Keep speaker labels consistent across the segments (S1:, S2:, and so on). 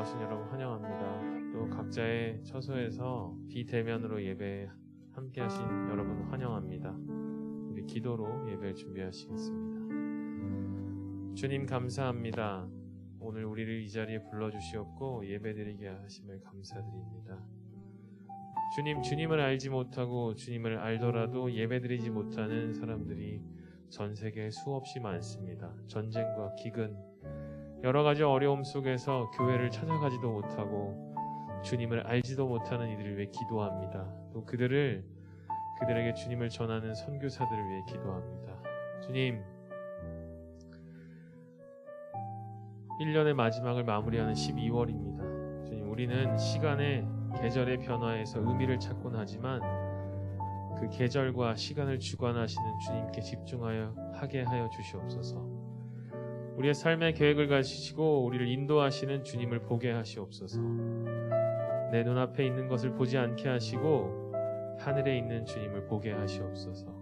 S1: 나오신 여러분 환영합니다. 또 각자의 처소에서 비대면으로 예배 함께 하신 여러분 환영합니다. 우리 기도로 예배를 준비하시겠습니다. 주님 감사합니다. 오늘 우리를 이 자리에 불러주시었고 예배드리게 하심을 감사드립니다. 주님, 주님을 알지 못하고 주님을 알더라도 예배드리지 못하는 사람들이 전 세계에 수없이 많습니다. 전쟁과 기근, 여러 가지 어려움 속에서 교회를 찾아가지도 못하고 주님을 알지도 못하는 이들을 위해 기도합니다. 또 그들에게 주님을 전하는 선교사들을 위해 기도합니다. 주님, 1년의 마지막을 마무리하는 12월입니다. 주님, 우리는 시간의 계절의 변화에서 의미를 찾곤 하지만 그 계절과 시간을 주관하시는 주님께 집중하여 하게 하여 주시옵소서. 우리의 삶의 계획을 가지시고 우리를 인도하시는 주님을 보게 하시옵소서. 내 눈앞에 있는 것을 보지 않게 하시고 하늘에 있는 주님을 보게 하시옵소서.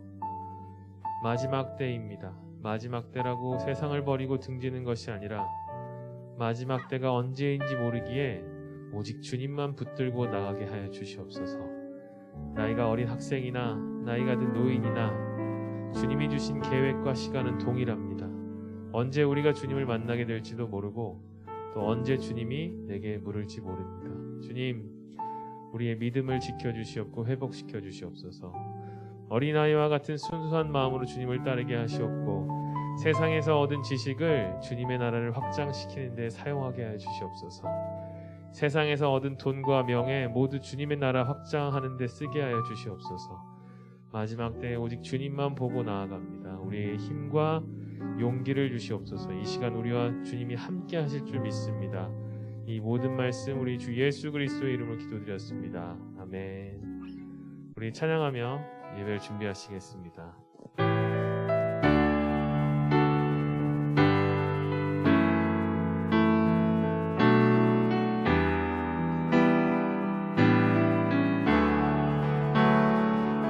S1: 마지막 때입니다. 마지막 때라고 세상을 버리고 등지는 것이 아니라 마지막 때가 언제인지 모르기에 오직 주님만 붙들고 나가게 하여 주시옵소서. 나이가 어린 학생이나 나이가 든 노인이나 주님이 주신 계획과 시간은 동일합니다. 언제 우리가 주님을 만나게 될지도 모르고 또 언제 주님이 내게 물을지 모릅니다. 주님, 우리의 믿음을 지켜주시옵고 회복시켜 주시옵소서. 어린아이와 같은 순수한 마음으로 주님을 따르게 하시옵고 세상에서 얻은 지식을 주님의 나라를 확장시키는 데 사용하게 하여 주시옵소서. 세상에서 얻은 돈과 명예 모두 주님의 나라 확장하는 데 쓰게 하여 주시옵소서. 마지막 때에 오직 주님만 보고 나아갑니다. 우리의 힘과 용기를 주시옵소서. 이 시간 우리와 주님이 함께 하실 줄 믿습니다. 이 모든 말씀 우리 주 예수 그리스도의 이름으로 기도드렸습니다. 아멘. 우리 찬양하며 예배를 준비하시겠습니다.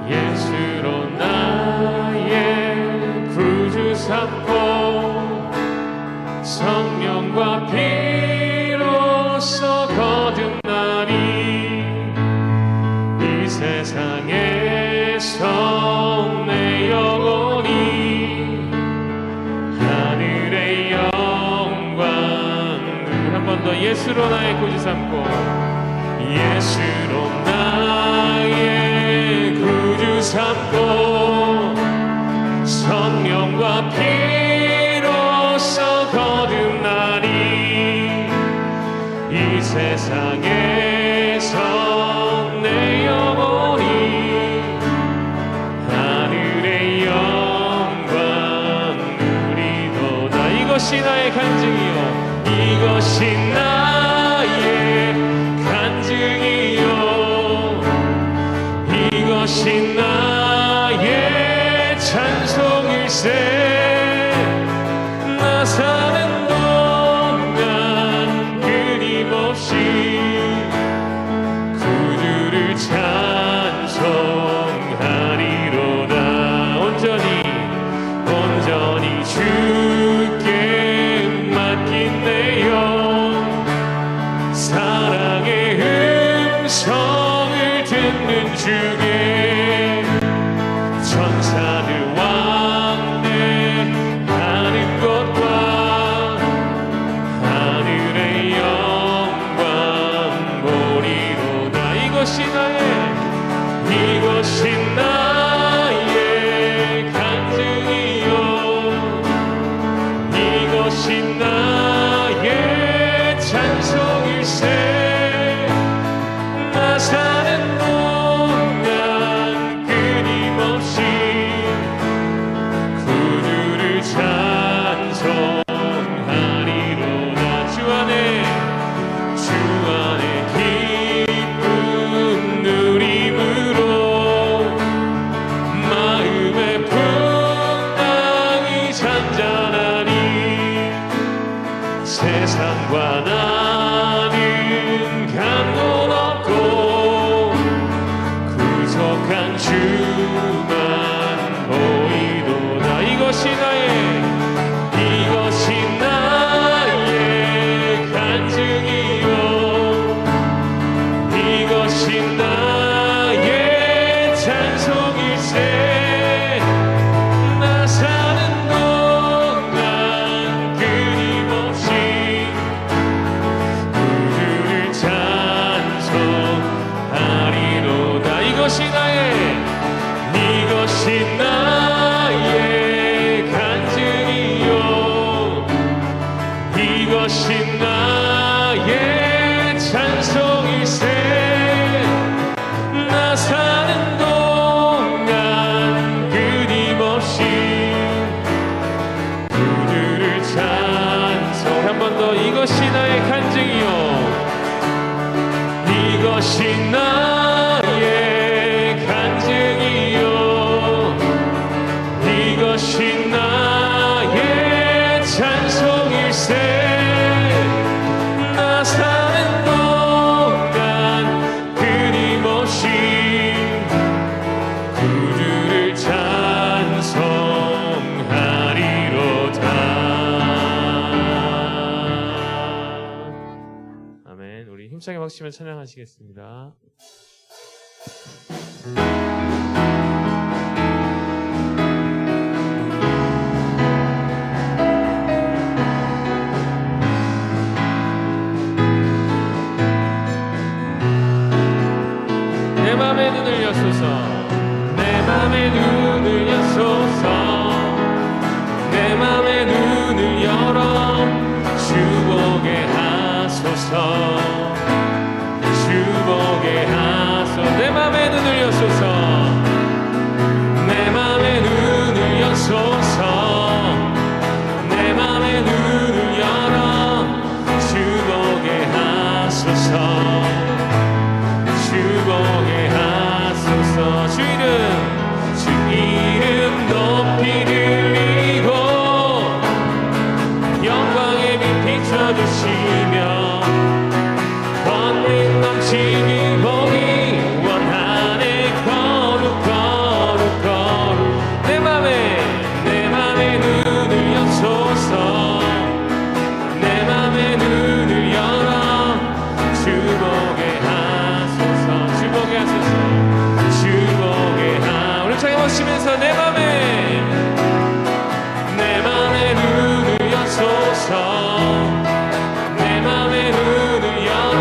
S1: 예수로 나의 구주 삼고 성령과 피로써 거듭나니 이 세상에서 내 영혼이 하늘의 영광. 한 번 더 예수로 나의 구주 삼고 예수로 나의 구주 삼고 성령과 피로써 거듭나니 이 세상에서 내 영혼이 하늘의 영광 누리도다. 이것이 나의 간증이요 이것이 나의 간증이요 이것이 나의 찬송일세. 나 사는 동안 끊임없이 구주를 찬송하리로다. 온전히 주께 맡긴 내 영 사랑의 음성을 듣는 주께 천사들 왕래하는 것과 하늘의 영광 보리로다. 이것이 나의 간증이요 이것이 나의 찬송일세. 나 사는 동안 끊임없이 구주를 찬송하리로다. 주 안에 기쁜 누림으로 마음의 풍랑이 잔잔하니 세상과 나는 강도 없고 구속한 주만 보이도다. 이것이 나의 간증이요 힘차게 박수치며 찬양하시겠습니다. 내 맘의 눈을 여소서, 내 맘의 눈을 여소서, 내 맘의 눈을 열어 주보게 하소서, 주보게 하소서. 내 맘의 눈을 여소서, 내 맘의 눈을 여소서, 내 맘의 눈을 열어 주보게 하소서, 주보게 하소서. 주 이름 높이 들리고 영광의 빛 비춰주시며 권능 넘치는 복이 원하네. 거룩 거룩 거룩. 내 맘의 눈을 여소서, 내 맘의 눈을 열어 주보게 하소서, 주보게 하소서, 주보게 하. 우리 차게 보시면서 내 맘의 눈을 여소서, 내 맘의 눈을 열어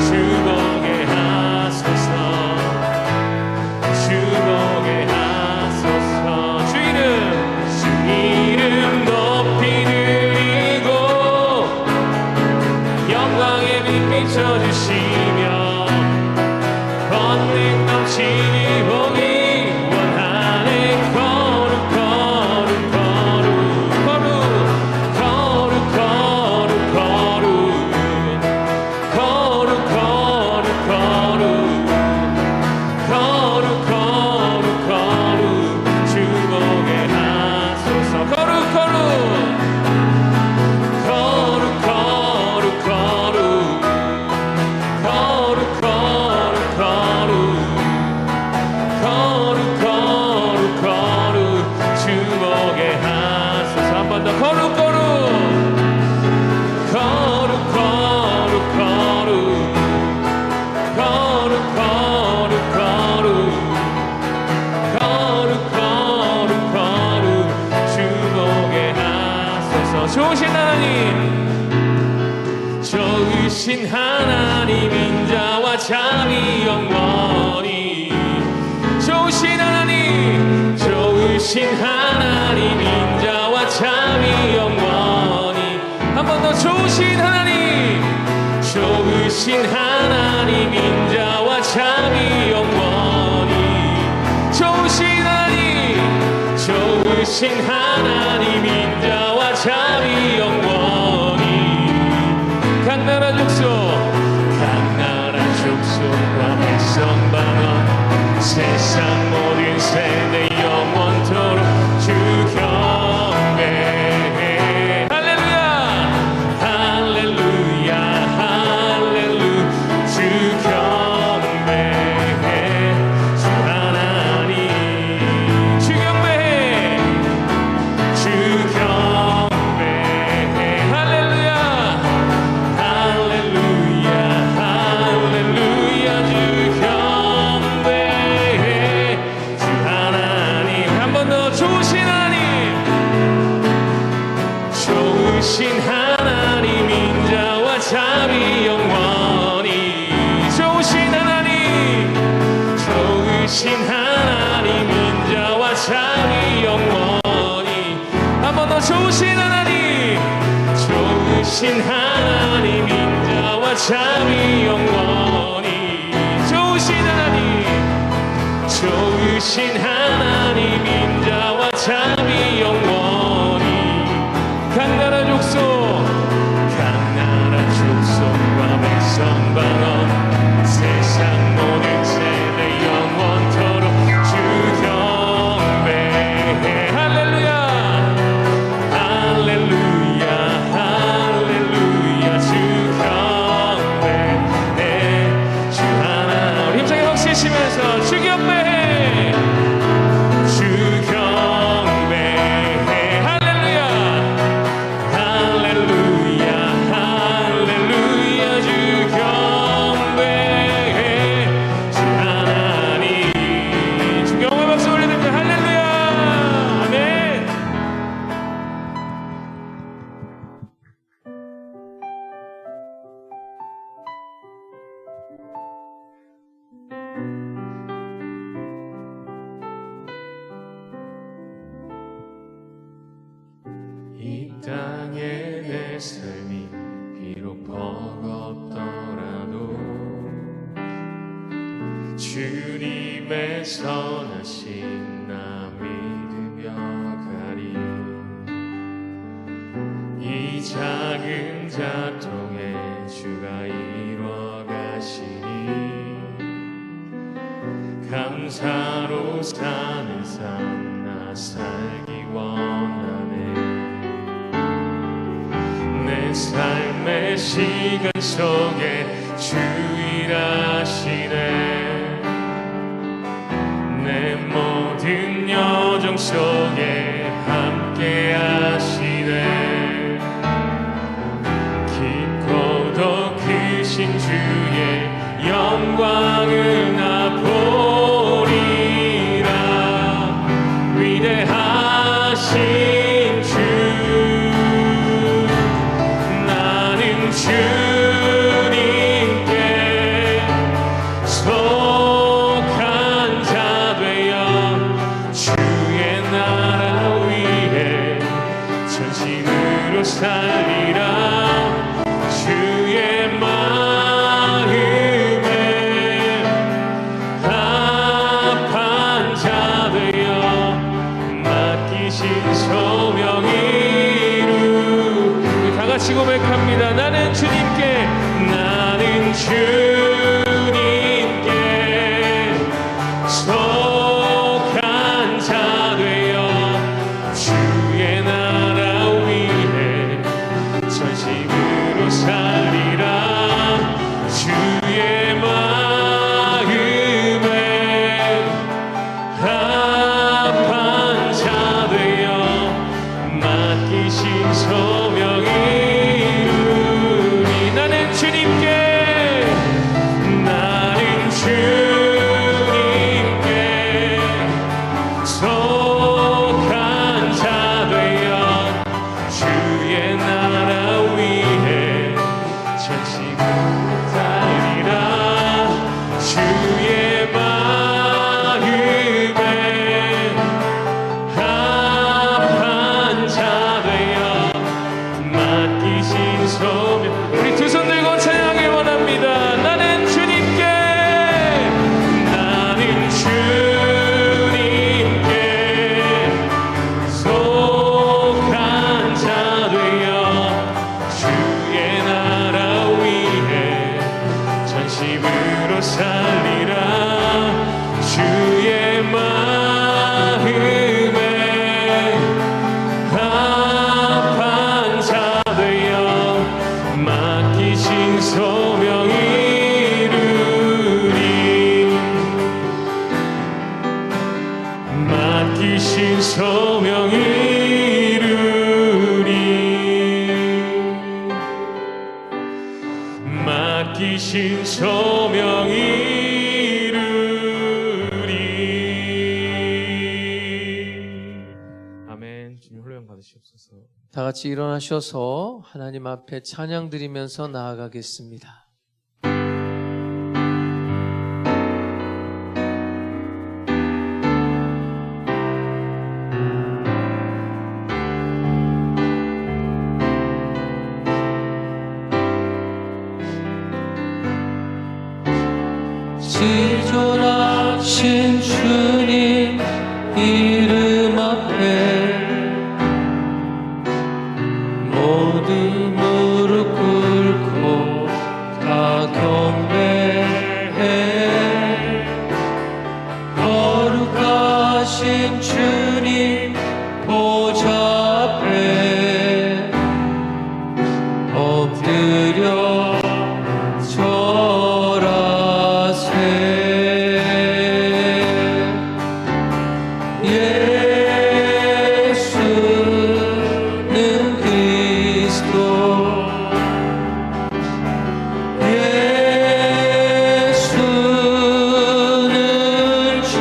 S1: 주보게 하소서, 주보게 하소서. 주 이름 높이 들리고 영광의 빛 비춰주시며 권능 넘치는 복이 원하네. 거룩 거룩 거룩 거룩 거룩 거룩 거룩 거룩 거룩 거룩 거룩 거룩 주보게 하소서. 거룩 거룩 거룩 거룩 거룩 거룩 거룩 거룩 거룩 주보게 하소서. 한 번 더. 거룩 거룩 거룩 거룩 거룩 거룩 거룩 거룩 거룩 주보게 하소서. 좋으신 하나님, 좋으신 하나님, 인자와 참이 영원히. 좋으신 하나님, 좋으신 하나님, 인자와 참이 영원히. 한 번 더. 좋으신 하나님, 좋으신 하나님, 인자와 참이 영원히. 좋으신 하나님, 좋으신 하나님, 인자와 참이 영원히. 각 나라 족속, 각 나라 족속과 백성 방언, 세상 모든 세대 영원토록 주 경배해. 할렐루야 할렐루야 할렐루야. 주 경배해. 주 하나님 주 경배해. 주 경배해. 할렐루야 할렐루야 할렐루야. 주 경배해. 주 하나님. 한 번 더. 좋으신 하나님, 좋으신 하나님, 인자와 참이 영원히. 좋으신 하나님, 좋으신 하나님, 인자와 참이 영원히. 한 번 더. 좋으신 하나님, 좋으신 하나님, 인자와 참이 영원히. 좋으신 하나님, 좋으신 하나님, 인자와 참이 영원히. 각 나라 족속, 각 나라 족속과 백성 방언, 세상 모든 세대 영원토록 주 경배해. 할렐루야 할렐루야 할렐루야. 주 경배해. 주 하나. 우리 힘차게 박수치시면서 주 경배해. 주 경배해. 할렐루야 할렐루야 할렐루야. 주 경배해. 땅에 내 삶이 비록 버겁더라도 주님의 선하심 나 믿으며 가리. 이 작은 작동에 주가 이루어 가시니 감사로 사는 삶 나 살기 원하네. 내 삶의 시간 속에 주 일하시네. 내 모든 여정 속에 함께 하시네. 깊고도 크신 주의 영광을 나 보리라. 위대하신 주 나는 주님께 속한 자 되어 주의 나라 위에 전심으로 살리라. 주의 마음에 합한 자 되어 맡기신 소명 이루. 다 같이 고백합니다. 나는 주님께 속한 자 되어 주의 나라 위에 전심으로 살리라. 주의 마음에 합한 자 되어 맡기신 소명 이루리. 나는 주님께 속한 자 되어 주의 나라 위에 전심으로 살리라. 주의 마음에 합한 자 되어 맡기신 소명. 우리 두 손 들고 찬양하길 원합니다. 나는 주님께 속한 자 되어 주의 나라 위에 전심으로 살리라. 주의 마음에 합한 자 되어 맡기신 소명 이루리. 맡기신 소명 이루리. 맡기신 소명 이루리. 아멘. 주님 홀령 받으시옵소서.
S2: 다 같이 일어나셔서 하나님 앞에 찬양 드리면서 나아가겠습니다. 지존하신 주님 이름 앞에 모든 무릎 꿇고 다 경배해. 거룩하신 주님 보좌 앞에 엎드려 예수는 그리스도, 예수는 주,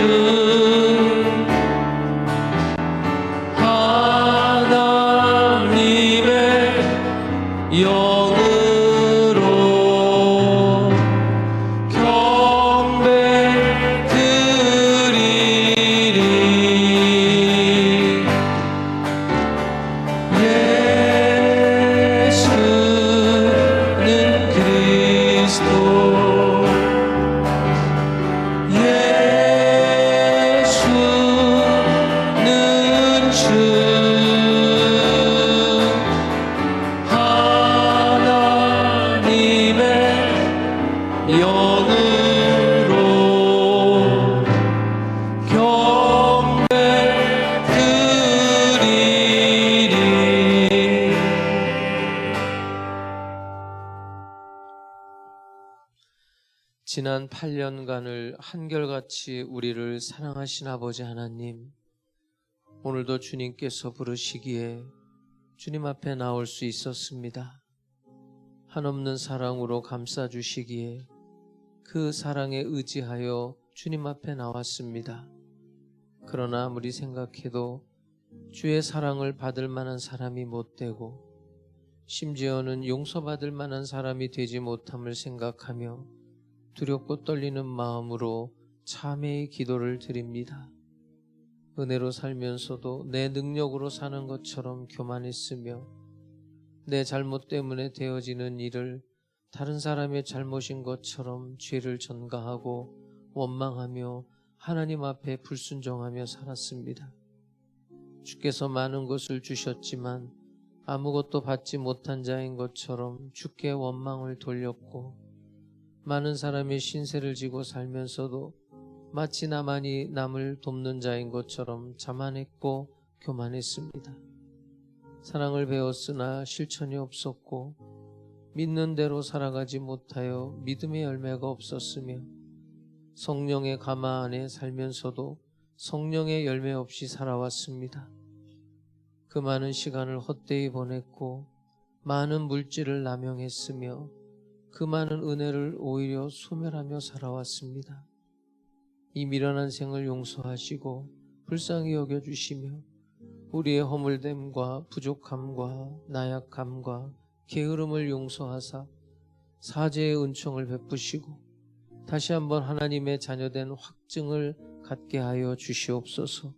S2: 지난 8년간을 한결같이 우리를 사랑하신 아버지 하나님, 오늘도 주님께서 부르시기에 주님 앞에 나올 수 있었습니다. 한없는 사랑으로 감싸주시기에 그 사랑에 의지하여 주님 앞에 나왔습니다. 그러나 아무리 생각해도 주의 사랑을 받을 만한 사람이 못 되고 심지어는 용서받을 만한 사람이 되지 못함을 생각하며 두렵고 떨리는 마음으로 참회의 기도를 드립니다. 은혜로 살면서도 내 능력으로 사는 것처럼 교만했으며 내 잘못 때문에 되어지는 일을 다른 사람의 잘못인 것처럼 죄를 전가하고 원망하며 하나님 앞에 불순종하며 살았습니다. 주께서 많은 것을 주셨지만 아무것도 받지 못한 자인 것처럼 주께 원망을 돌렸고, 많은 사람의 신세를 지고 살면서도 마치 나만이 남을 돕는 자인 것처럼 자만했고 교만했습니다. 사랑을 배웠으나 실천이 없었고 믿는 대로 살아가지 못하여 믿음의 열매가 없었으며 성령의 가마 안에 살면서도 성령의 열매 없이 살아왔습니다. 그 많은 시간을 헛되이 보냈고 많은 물질을 남용했으며 그 많은 은혜를 오히려 소멸하며 살아왔습니다. 이 미련한 생을 용서하시고 불쌍히 여겨주시며 우리의 허물됨과 부족함과 나약함과 게으름을 용서하사 사죄의 은총을 베푸시고 다시 한번 하나님의 자녀된 확증을 갖게 하여 주시옵소서.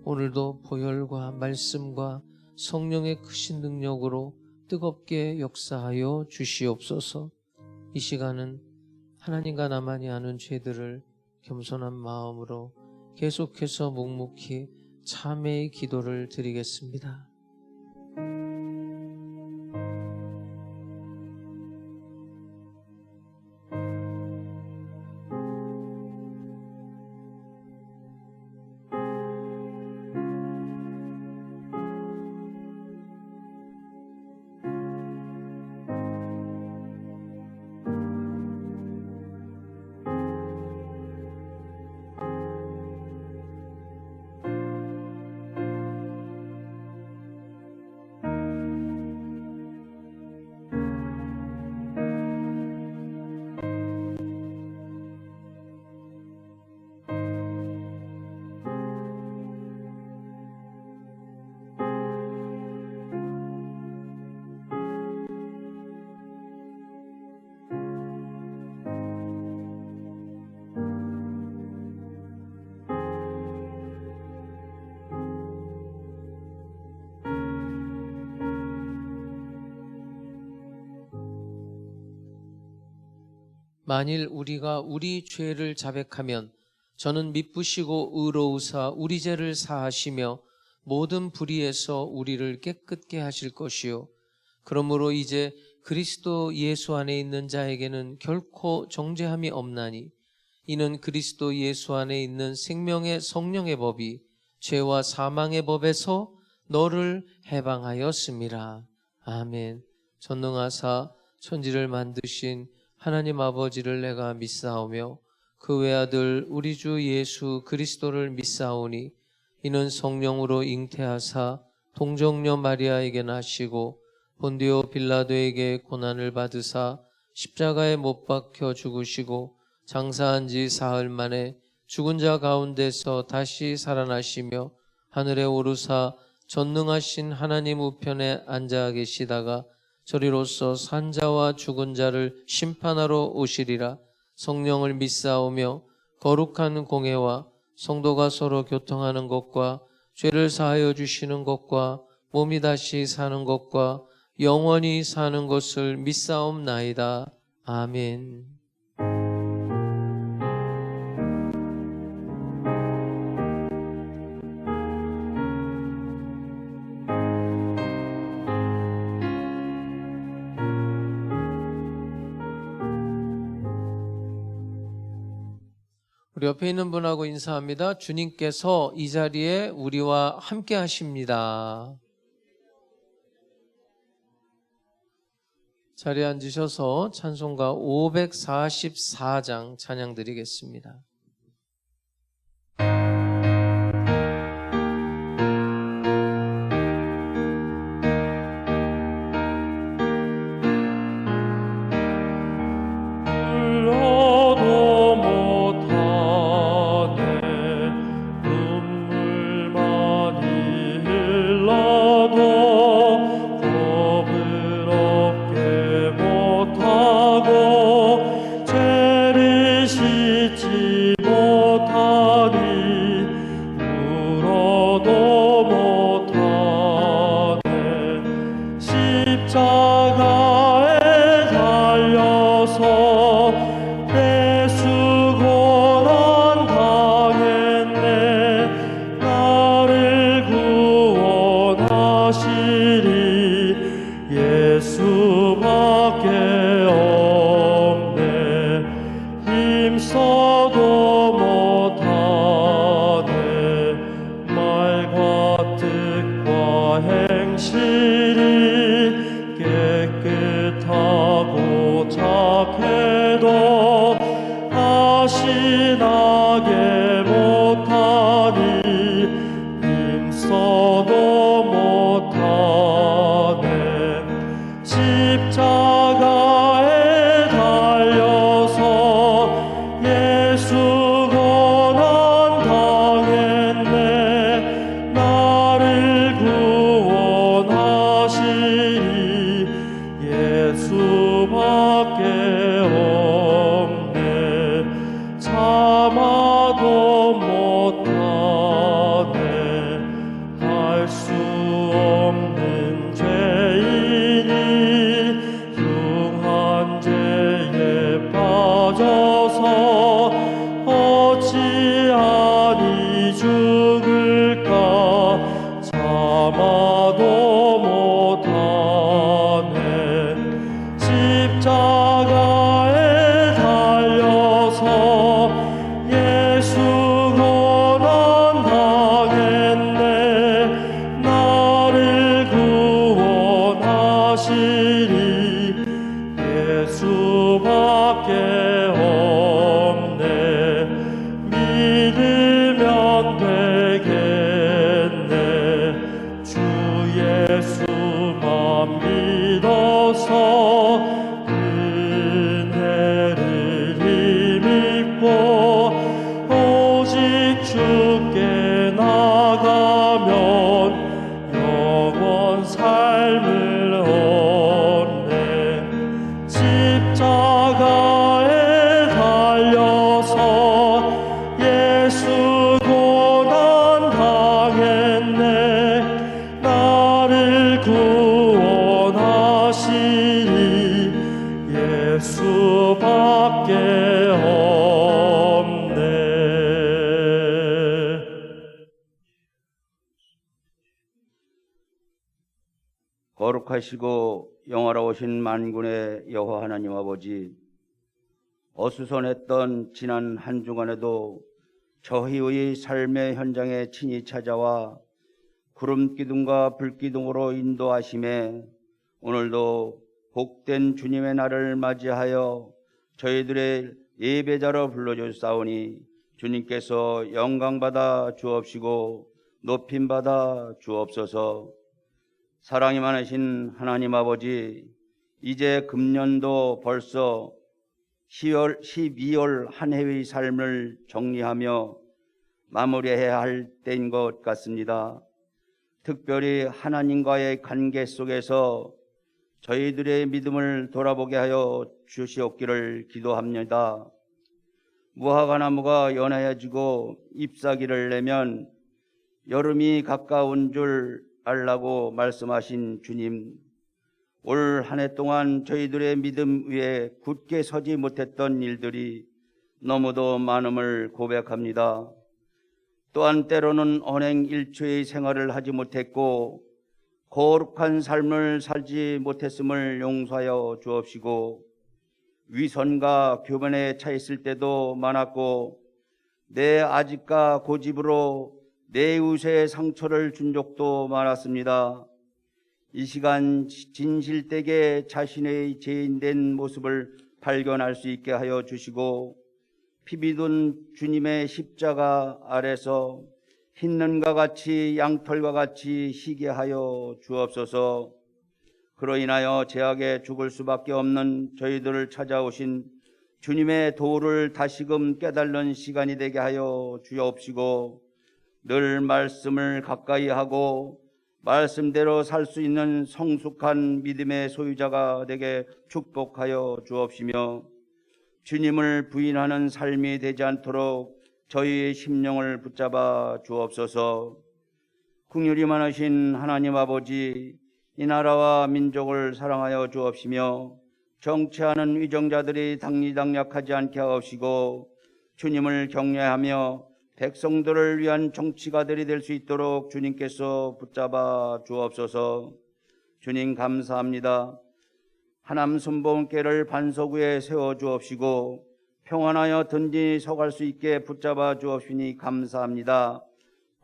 S2: 오늘도 보혈과 말씀과 성령의 크신 능력으로 뜨겁게 역사하여 주시옵소서. 이 시간은 하나님과 나만이 아는 죄들을 겸손한 마음으로 계속해서 묵묵히 참회의 기도를 드리겠습니다. 만일 우리가 우리 죄를 자백하면 저는 미쁘시고 의로우사 우리 죄를 사하시며 모든 불의에서 우리를 깨끗게 하실 것이요 그러므로 이제 그리스도 예수 안에 있는 자에게는 결코 정죄함이 없나니 이는 그리스도 예수 안에 있는 생명의 성령의 법이 죄와 사망의 법에서 너를 해방하였음이라. 아멘. 전능하사 천지를 만드신 하나님 아버지를 내가 믿사오며 그 외아들 우리 주 예수 그리스도를 믿사오니 이는 성령으로 잉태하사 동정녀 마리아에게 나시고 본디오 빌라도에게 고난을 받으사 십자가에 못 박혀 죽으시고 장사한 지 사흘 만에 죽은 자 가운데서 다시 살아나시며 하늘에 오르사 전능하신 하나님 우편에 앉아 계시다가 저리로서 산 자와 죽은 자를 심판하러 오시리라. 성령을 믿사오며 거룩한 공회와 성도가 서로 교통하는 것과 죄를 사하여 주시는 것과 몸이 다시 사는 것과 영원히 사는 것을 믿사옵나이다. 아멘. 우리 옆에 있는 분하고 인사합니다. 주님께서 이 자리에 우리와 함께 하십니다. 자리에 앉으셔서 찬송가 544장 찬양 드리겠습니다.
S3: 거룩하시고 영화로우신 만군의 여호와 하나님 아버지, 어수선했던 지난 한 주간에도 저희의 삶의 현장에 친히 찾아와 구름기둥과 불기둥으로 인도하심에 오늘도 복된 주님의 날을 맞이하여 저희들의 예배자로 불러주사오니 주님께서 영광받아 주옵시고 높임받아 주옵소서. 사랑이 많으신 하나님 아버지, 이제 금년도 벌써 12월 한 해의 삶을 정리하며 마무리해야 할 때인 것 같습니다. 특별히 하나님과의 관계 속에서 저희들의 믿음을 돌아보게 하여 주시옵기를 기도합니다. 무화과 나무가 연해지고 잎사귀를 내면 여름이 가까운 줄 알라고 말씀하신 주님, 올 한 해 동안 저희들의 믿음 위에 굳게 서지 못했던 일들이 너무도 많음을 고백합니다. 또한 때로는 언행일초의 생활을 하지 못했고 거룩한 삶을 살지 못했음을 용서하여 주옵시고, 위선과 교만에 차 있을 때도 많았고 내 아집과 고집으로 내 이웃에 상처를 준 적도 많았습니다. 이 시간 진실되게 자신의 죄인된 모습을 발견할 수 있게 하여 주시고 피비둔 주님의 십자가 아래서 흰 눈과 같이 양털과 같이 희게 하여 주옵소서. 그로 인하여 죄악에 죽을 수밖에 없는 저희들을 찾아오신 주님의 도를 다시금 깨달는 시간이 되게 하여 주옵시고 늘 말씀을 가까이 하고 말씀대로 살 수 있는 성숙한 믿음의 소유자가 되게 축복하여 주옵시며 주님을 부인하는 삶이 되지 않도록 저희의 심령을 붙잡아 주옵소서. 긍휼이 많으신 하나님 아버지, 이 나라와 민족을 사랑하여 주옵시며 정치하는 위정자들이 당리당략하지 않게 하옵시고 주님을 경외하며 백성들을 위한 정치가들이 될 수 있도록 주님께서 붙잡아 주옵소서. 주님 감사합니다. 하남 순복음교회를 반석 위에 세워 주옵시고 평안하여 든든히 서갈 수 있게 붙잡아 주옵시니 감사합니다.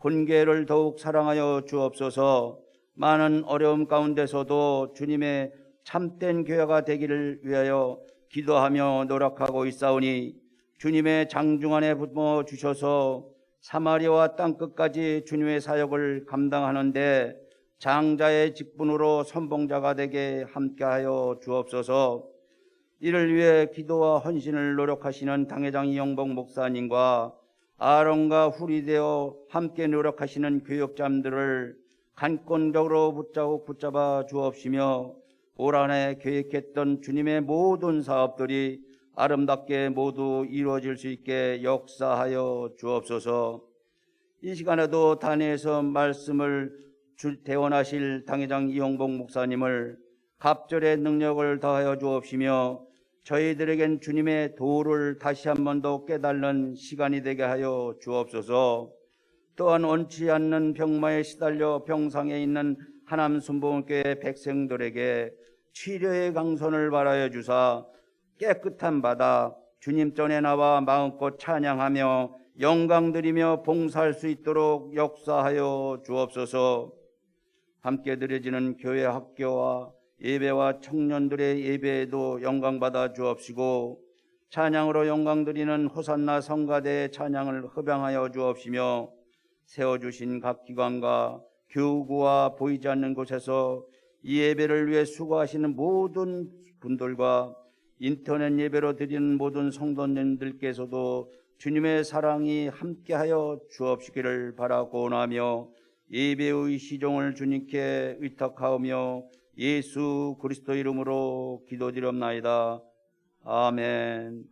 S3: 본교회를 더욱 사랑하여 주옵소서. 많은 어려움 가운데서도 주님의 참된 교회가 되기를 위하여 기도하며 노력하고 있사오니 주님의 장중 안에 품어 주셔서 사마리아와 땅끝까지 주님의 사역을 감당하는데 장자의 직분으로 선봉자가 되게 함께하여 주옵소서. 이를 위해 기도와 헌신을 노력하시는 당회장 이영복 목사님과 아론과 훌이 되어 함께 노력하시는 교역자들을 간권적으로 붙잡아 주옵시며 올 한해 계획했던 주님의 모든 사업들이 아름답게 모두 이루어질 수 있게 역사하여 주옵소서. 이 시간에도 단회에서 말씀을 대원하실 당회장 이영복 목사님을 갑절의 능력을 더하여 주옵시며 저희들에겐 주님의 도를 다시 한 번 더 깨닫는 시간이 되게 하여 주옵소서. 또한 원치 않는 병마에 시달려 병상에 있는 하남 순복음교회 백성들에게 치료의 강선을 발하여 주사 깨끗한 바다 주님 전에 나와 마음껏 찬양하며 영광드리며 봉사할 수 있도록 역사하여 주옵소서. 함께 드려지는 교회 학교와 예배와 청년들의 예배에도 영광받아 주옵시고 찬양으로 영광드리는 호산나 성가대의 찬양을 흡양하여 주옵시며 세워주신 각 기관과 교구와 보이지 않는 곳에서 이 예배를 위해 수고하시는 모든 분들과 인터넷 예배로 드리는 모든 성도님들께서도 주님의 사랑이 함께하여 주옵시기를 바라고나며 예배의 시종을 주님께 의탁하오며 예수 그리스도 이름으로 기도드리옵나이다. 아멘.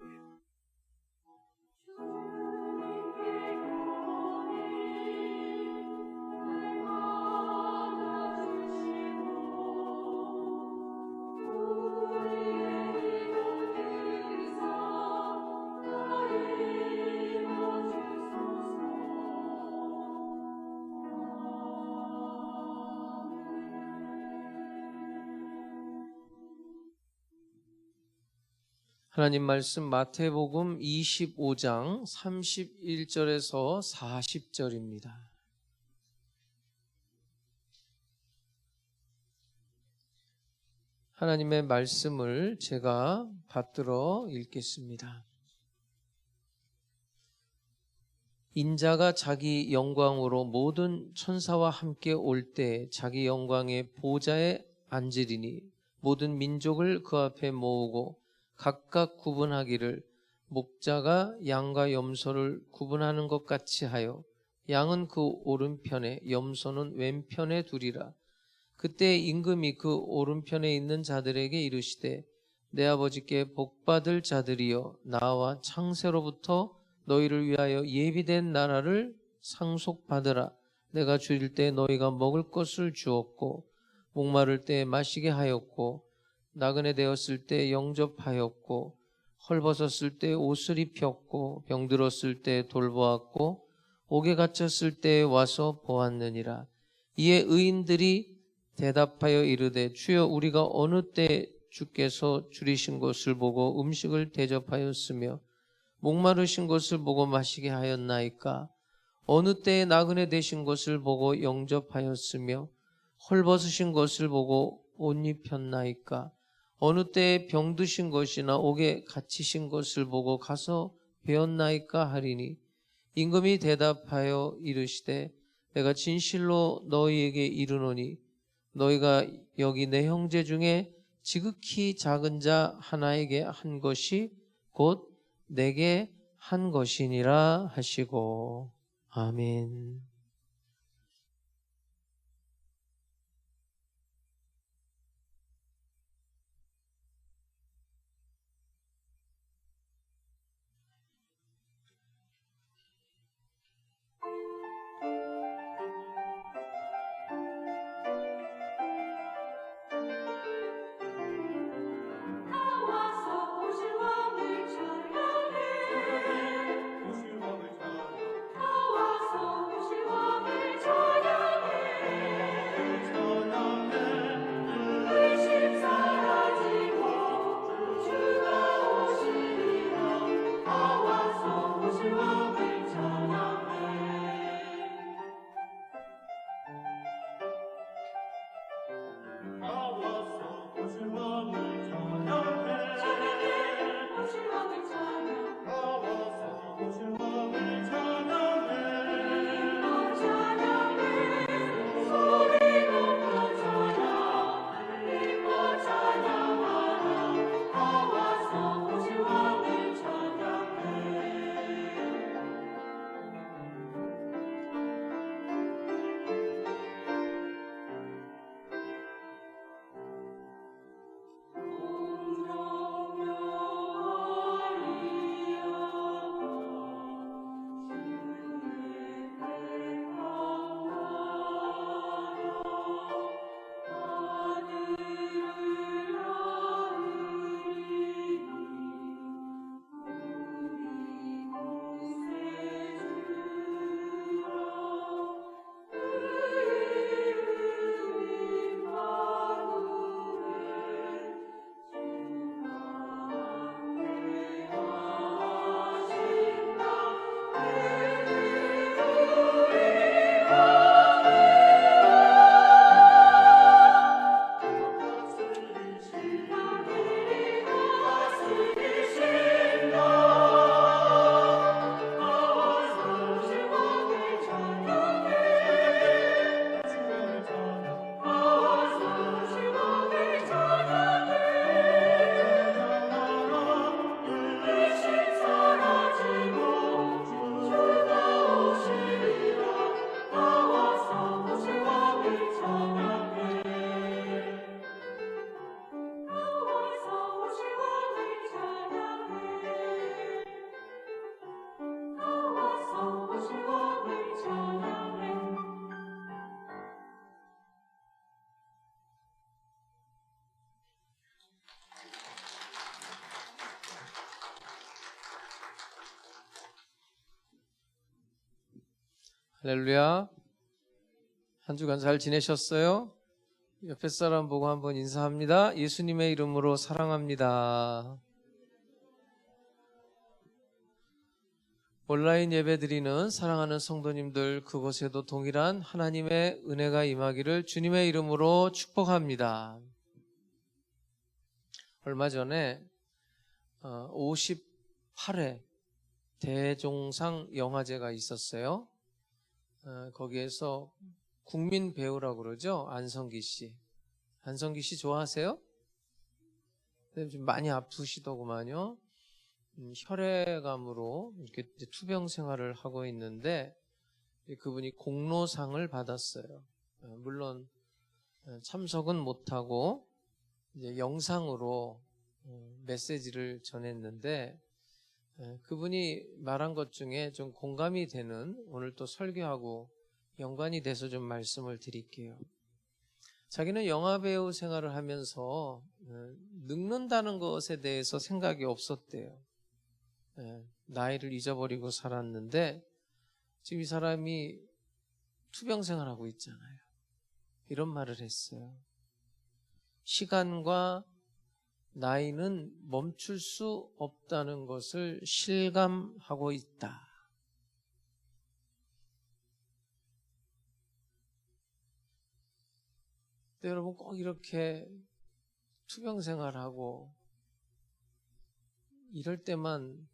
S2: 하나님 말씀 마태복음 25장 31절에서 40절입니다. 하나님의 말씀을 제가 받들어 읽겠습니다. 인자가 자기 영광으로 모든 천사와 함께 올 때 자기 영광의 보좌에 앉으리니 모든 민족을 그 앞에 모으고 각각 구분하기를 목자가 양과 염소를 구분하는 것 같이 하여 양은 그 오른편에 염소는 왼편에 두리라. 그때 임금이 그 오른편에 있는 자들에게 이르시되 내 아버지께 복받을 자들이여 나와 창세로부터 너희를 위하여 예비된 나라를 상속받으라. 내가 줄일 때 너희가 먹을 것을 주었고 목마를 때 마시게 하였고 나그네 되었을 때 영접하였고 헐벗었을 때 옷을 입혔고 병들었을 때 돌보았고 옥에 갇혔을 때 와서 보았느니라. 이에 의인들이 대답하여 이르되 주여 우리가 어느 때 주께서 줄이신 것을 보고 음식을 대접하였으며 목마르신 것을 보고 마시게 하였나이까? 어느 때에 나그네 되신 것을 보고 영접하였으며 헐벗으신 것을 보고 옷 입혔나이까? 어느 때에 병드신 것이나 옥에 갇히신 것을 보고 가서 배웠나이까 하리니, 임금이 대답하여 이르시되 내가 진실로 너희에게 이르노니 너희가 여기 내 형제 중에 지극히 작은 자 하나에게 한 것이 곧 내게 한 것이니라 하시고. 아멘. 할렐루야. 한 주간 잘 지내셨어요? 옆에 사람 보고 한번 인사합니다. 예수님의 이름으로 사랑합니다. 온라인 예배 드리는 사랑하는 성도님들, 그곳에도 동일한 하나님의 은혜가 임하기를 주님의 이름으로 축복합니다. 얼마 전에 58회 대종상 영화제가 있었어요. 거기에서 국민 배우라고 그러죠. 안성기 씨. 안성기 씨 좋아하세요? 네, 좀 많이 아프시더구만요. 혈액암으로 이렇게 투병 생활을 하고 있는데 그분이 공로상을 받았어요. 물론 참석은 못하고 이제 영상으로 메시지를 전했는데 그분이 말한 것 중에 좀 공감이 되는, 오늘 또 설교하고 연관이 돼서 좀 말씀을 드릴게요. 자기는 영화배우 생활을 하면서 늙는다는 것에 대해서 생각이 없었대요. 나이를 잊어버리고 살았는데 지금 이 사람이 투병 생활하고 있잖아요. 이런 말을 했어요. 시간과 나이는 멈출 수 없다는 것을 실감하고 있다. 근데 여러분 꼭 이렇게 투병 생활하고 이럴 때만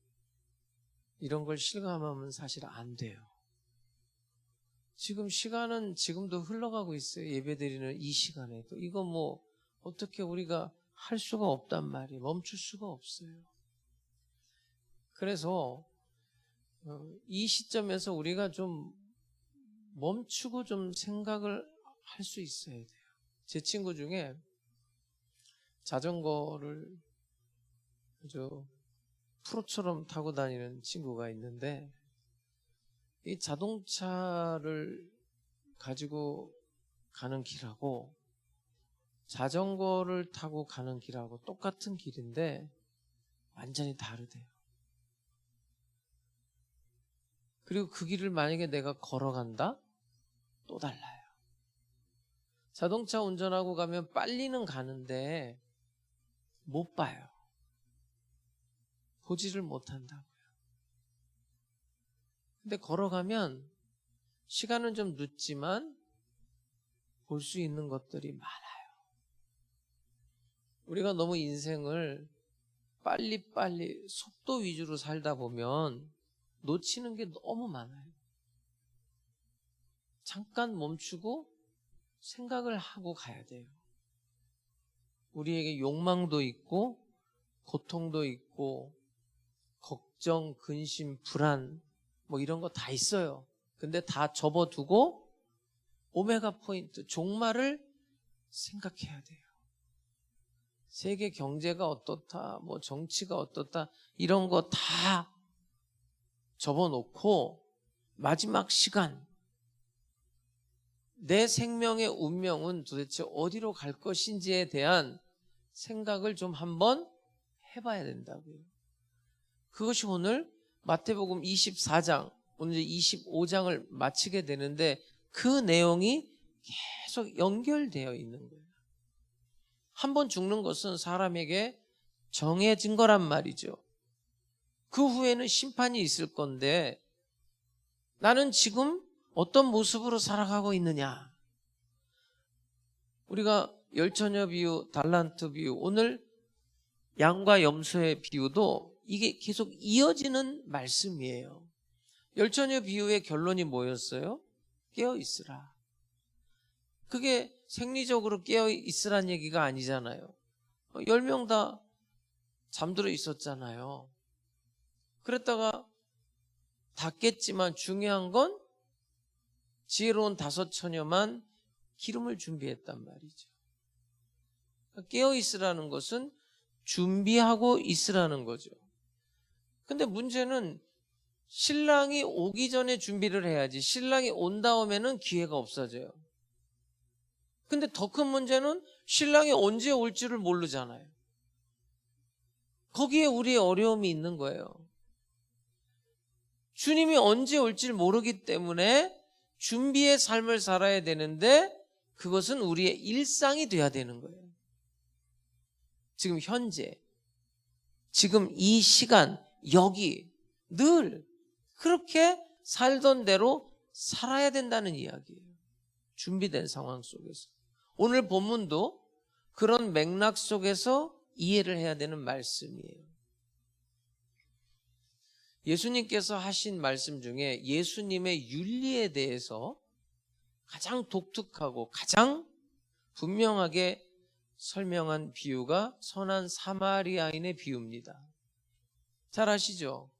S2: 이런 걸 실감하면 사실 안 돼요. 지금 시간은 지금도 흘러가고 있어요. 예배드리는 이 시간에도. 이거 뭐 어떻게 우리가 할 수가 없단 말이에요. 멈출 수가 없어요. 그래서 이 시점에서 우리가 좀 멈추고 좀 생각을 할 수 있어야 돼요. 제 친구 중에 자전거를 아주 프로처럼 타고 다니는 친구가 있는데 이 자동차를 가지고 가는 길하고 자전거를 타고 가는 길하고 똑같은 길인데 완전히 다르대요. 그리고 그 길을 만약에 내가 걸어간다? 또 달라요. 자동차 운전하고 가면 빨리는 가는데 못 봐요. 보지를 못한다고요. 근데 걸어가면 시간은 좀 늦지만 볼 수 있는 것들이 많아요. 우리가 너무 인생을 빨리빨리 속도 위주로 살다 보면 놓치는 게 너무 많아요. 잠깐 멈추고 생각을 하고 가야 돼요. 우리에게 욕망도 있고 고통도 있고 걱정, 근심, 불안 뭐 이런 거 다 있어요. 근데 다 접어두고 오메가 포인트, 종말을 생각해야 돼요. 세계 경제가 어떻다, 뭐 정치가 어떻다 이런 거 다 접어놓고 마지막 시간 내 생명의 운명은 도대체 어디로 갈 것인지에 대한 생각을 좀 한번 해봐야 된다고요. 그것이 오늘 마태복음 24장, 오늘 25장을 마치게 되는데 그 내용이 계속 연결되어 있는 거예요. 한번 죽는 것은 사람에게 정해진 거란 말이죠. 그 후에는 심판이 있을 건데 나는 지금 어떤 모습으로 살아가고 있느냐. 우리가 열처녀 비유, 달란트 비유, 오늘 양과 염소의 비유도 이게 계속 이어지는 말씀이에요. 열처녀 비유의 결론이 뭐였어요? 깨어 있으라. 그게 생리적으로 깨어 있으란 얘기가 아니잖아요. 10명 다 잠들어 있었잖아요. 그랬다가 다 깼지만 중요한 건 지혜로운 5처녀만 기름을 준비했단 말이죠. 깨어 있으라는 것은 준비하고 있으라는 거죠. 근데 문제는 신랑이 오기 전에 준비를 해야지 신랑이 온 다음에는 기회가 없어져요. 근데 더 큰 문제는 신랑이 언제 올지를 모르잖아요. 거기에 우리의 어려움이 있는 거예요. 주님이 언제 올지를 모르기 때문에 준비의 삶을 살아야 되는데 그것은 우리의 일상이 돼야 되는 거예요. 지금 현재, 지금 이 시간, 여기 늘 그렇게 살던 대로 살아야 된다는 이야기예요. 준비된 상황 속에서. 오늘 본문도 그런 맥락 속에서 이해를 해야 되는 말씀이에요. 예수님께서 하신 말씀 중에 예수님의 윤리에 대해서 가장 독특하고 가장 분명하게 설명한 비유가 선한 사마리아인의 비유입니다. 잘 아시죠?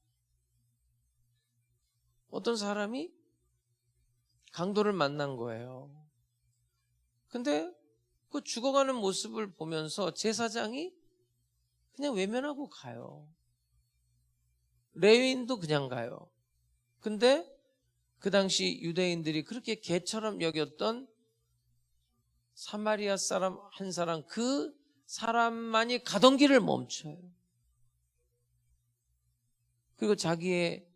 S2: 어떤 사람이 강도를 만난 거예요. 근데 그 죽어가는 모습을 보면서 제사장이 그냥 외면하고 가요. 레위인도 그냥 가요. 근데 그 당시 유대인들이 그렇게 개처럼 여겼던 사마리아 사람 한 사람, 그 사람만이 가던 길을 멈춰요. 그리고 자기의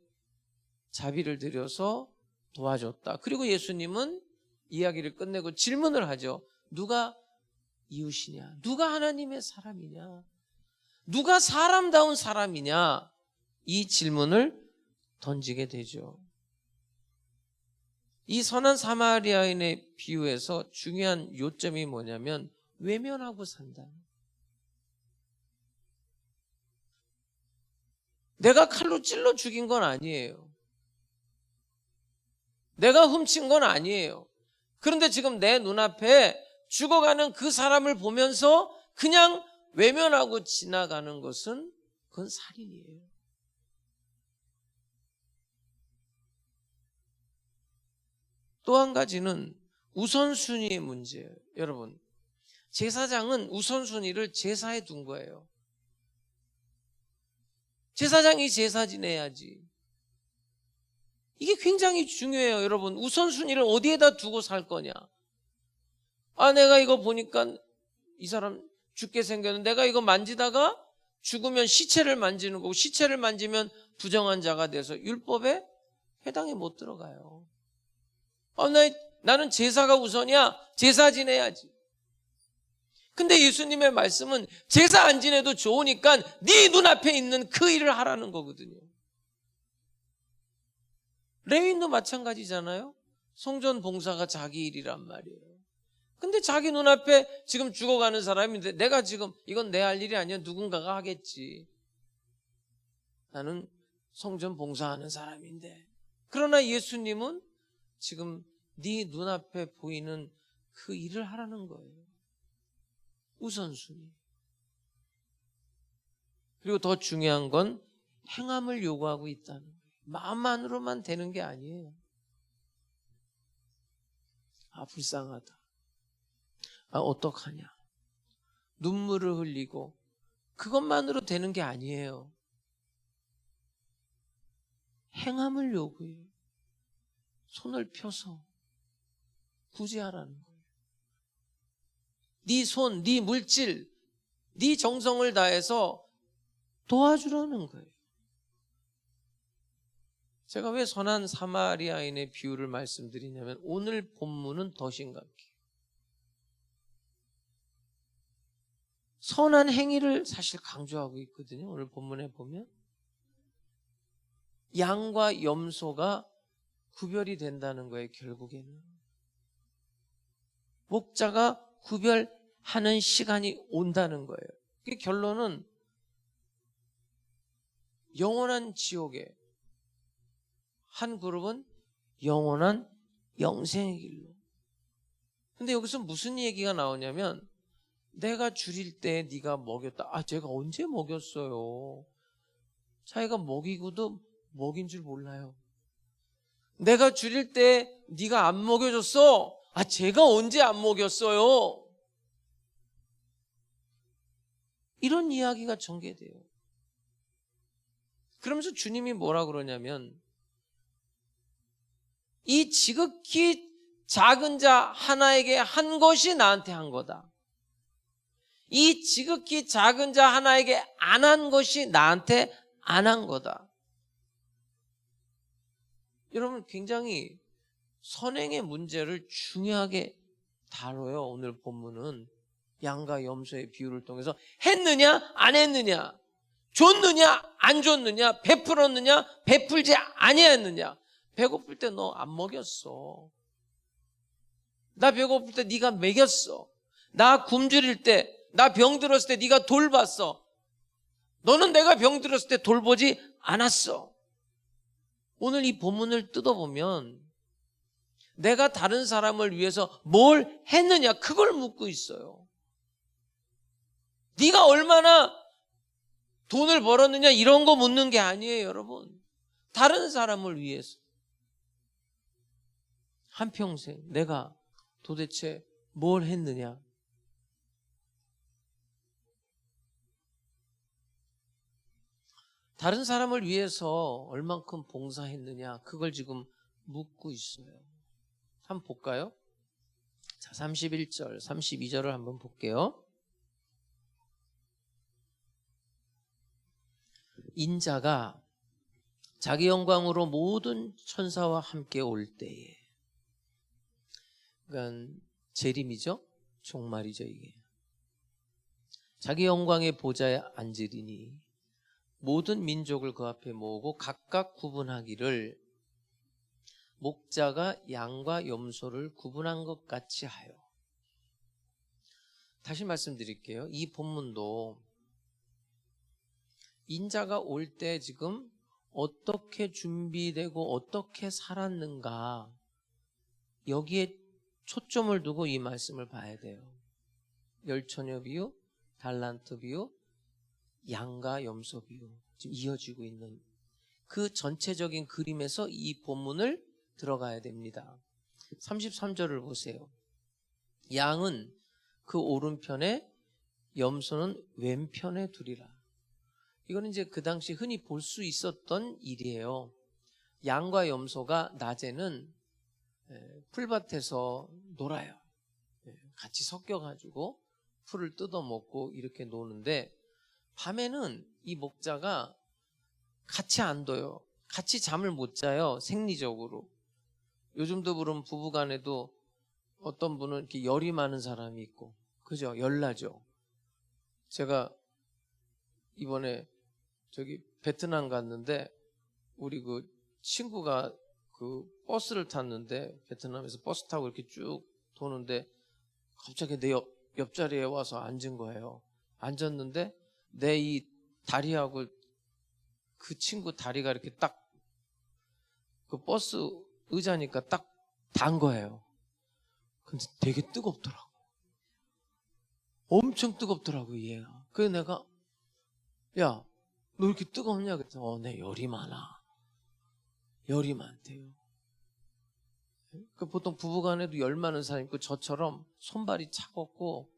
S2: 자비를 들여서 도와줬다. 그리고 예수님은 이야기를 끝내고 질문을 하죠. 누가 이웃이냐? 누가 하나님의 사람이냐? 누가 사람다운 사람이냐? 이 질문을 던지게 되죠. 이 선한 사마리아인의 비유에서 중요한 요점이 뭐냐면 외면하고 산다. 내가 칼로 찔러 죽인 건 아니에요. 내가 훔친 건 아니에요. 그런데 지금 내 눈앞에 죽어가는 그 사람을 보면서 그냥 외면하고 지나가는 것은 그건 살인이에요. 또 한 가지는 우선순위의 문제예요. 여러분, 제사장은 우선순위를 제사에 둔 거예요. 제사장이 제사 지내야지. 이게 굉장히 중요해요. 여러분, 우선순위를 어디에다 두고 살 거냐. 내가 이거 보니까 이 사람 죽게 생겼는데 내가 이거 만지다가 죽으면 시체를 만지는 거고, 시체를 만지면 부정한 자가 돼서 율법에 해당이 못 들어가요. 나는 제사가 우선이야. 제사 지내야지. 근데 예수님의 말씀은 제사 안 지내도 좋으니까 네 눈앞에 있는 그 일을 하라는 거거든요. 레위인도 마찬가지잖아요. 성전 봉사가 자기 일이란 말이에요. 근데 자기 눈앞에 지금 죽어가는 사람인데 내가 지금 이건 내 할 일이 아니야. 누군가가 하겠지. 나는 성전 봉사하는 사람인데. 그러나 예수님은 지금 네 눈앞에 보이는 그 일을 하라는 거예요. 우선순위. 그리고 더 중요한 건 행함을 요구하고 있다는 거예요. 마음만으로만 되는 게 아니에요. 불쌍하다. 어떡하냐. 눈물을 흘리고 그것만으로 되는 게 아니에요. 행함을 요구해요. 손을 펴서 구제하라는 거예요. 네 손, 네 물질, 네 정성을 다해서 도와주라는 거예요. 제가 왜 선한 사마리아인의 비유를 말씀드리냐면 오늘 본문은 더 심각해요. 선한 행위를 사실 강조하고 있거든요. 오늘 본문에 보면 양과 염소가 구별이 된다는 거예요. 결국에는 목자가 구별하는 시간이 온다는 거예요. 그 결론은 영원한 지옥에, 한 그룹은 영원한 영생의 길로. 근데 여기서 무슨 얘기가 나오냐면 내가 줄일 때 네가 먹였다. 제가 언제 먹였어요? 자기가 먹이고도 먹인 줄 몰라요. 내가 줄일 때 네가 안 먹여줬어. 제가 언제 안 먹였어요? 이런 이야기가 전개돼요. 그러면서 주님이 뭐라 그러냐면 이 지극히 작은 자 하나에게 한 것이 나한테 한 거다. 이 지극히 작은 자 하나에게 안 한 것이 나한테 안 한 거다. 여러분, 굉장히 선행의 문제를 중요하게 다뤄요. 오늘 본문은 양과 염소의 비유를 통해서 했느냐 안 했느냐, 줬느냐 안 줬느냐, 베풀었느냐 베풀지 아니했느냐. 배고플 때 너 안 먹였어. 나 배고플 때 네가 먹였어. 나 굶주릴 때, 나 병들었을 때 네가 돌봤어. 너는 내가 병들었을 때 돌보지 않았어. 오늘 이 본문을 뜯어보면 내가 다른 사람을 위해서 뭘 했느냐, 그걸 묻고 있어요. 네가 얼마나 돈을 벌었느냐 이런 거 묻는 게 아니에요. 여러분, 다른 사람을 위해서 한평생 내가 도대체 뭘 했느냐. 다른 사람을 위해서 얼만큼 봉사했느냐, 그걸 지금 묻고 있어요. 한번 볼까요? 자, 31절, 32절을 한번 볼게요. 인자가 자기 영광으로 모든 천사와 함께 올 때에, 그러니까 재림이죠. 종말이죠. 이게 자기 영광의 보좌에 앉으리니 모든 민족을 그 앞에 모으고 각각 구분하기를 목자가 양과 염소를 구분한 것 같이 하여. 다시 말씀드릴게요. 이 본문도 인자가 올 때 지금 어떻게 준비되고 어떻게 살았는가, 여기에 초점을 두고 이 말씀을 봐야 돼요. 열처녀 비유, 달란트 비유, 양과 염소 비유, 지금 이어지고 있는 그 전체적인 그림에서 이 본문을 들어가야 됩니다. 33절을 보세요. 양은 그 오른편에, 염소는 왼편에 두리라. 이거는 이제 그 당시 흔히 볼 수 있었던 일이에요. 양과 염소가 낮에는 풀밭에서 놀아요. 같이 섞여가지고 풀을 뜯어먹고 이렇게 노는데, 밤에는 이 목자가 같이 안 둬요. 같이 잠을 못 자요. 생리적으로. 요즘도 그럼 부부간에도 어떤 분은 이렇게 열이 많은 사람이 있고, 그죠? 열나죠. 제가 이번에 저기 베트남 갔는데, 우리 그 친구가 그 버스를 탔는데, 베트남에서 버스 타고 이렇게 쭉 도는데 갑자기 내 옆자리에 와서 앉은 거예요. 앉았는데 내 이 다리하고 그 친구 다리가 이렇게 딱 그 버스 의자니까 딱 단 거예요. 근데 되게 뜨겁더라고. 엄청 뜨겁더라고 얘가. 그래서 내가, 야, 너 이렇게 뜨겁냐? 그랬더니 내 열이 많아. 열이 많대요. 그 보통 부부간에도 열 많은 사람 있고, 저처럼 손발이 차갑고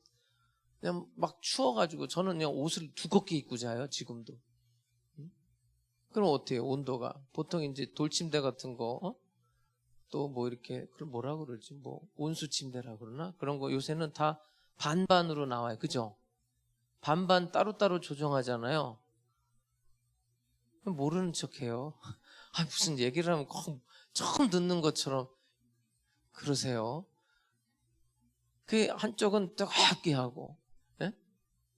S2: 그냥 막 추워가지고 저는 그냥 옷을 두껍게 입고 자요 지금도. 그럼 어때요? 온도가 보통 이제 돌침대 같은 거, 또 뭐 이렇게, 그걸 뭐라 그러지? 뭐 온수 침대라 그러나? 그런 거 요새는 다 반반으로 나와요. 그죠? 반반 따로따로 조정하잖아요. 모르는 척해요. 아, 무슨 얘기를 하면 꼭 처음 듣는 것처럼 그러세요. 그 한쪽은 뜨겁게 하고, 예?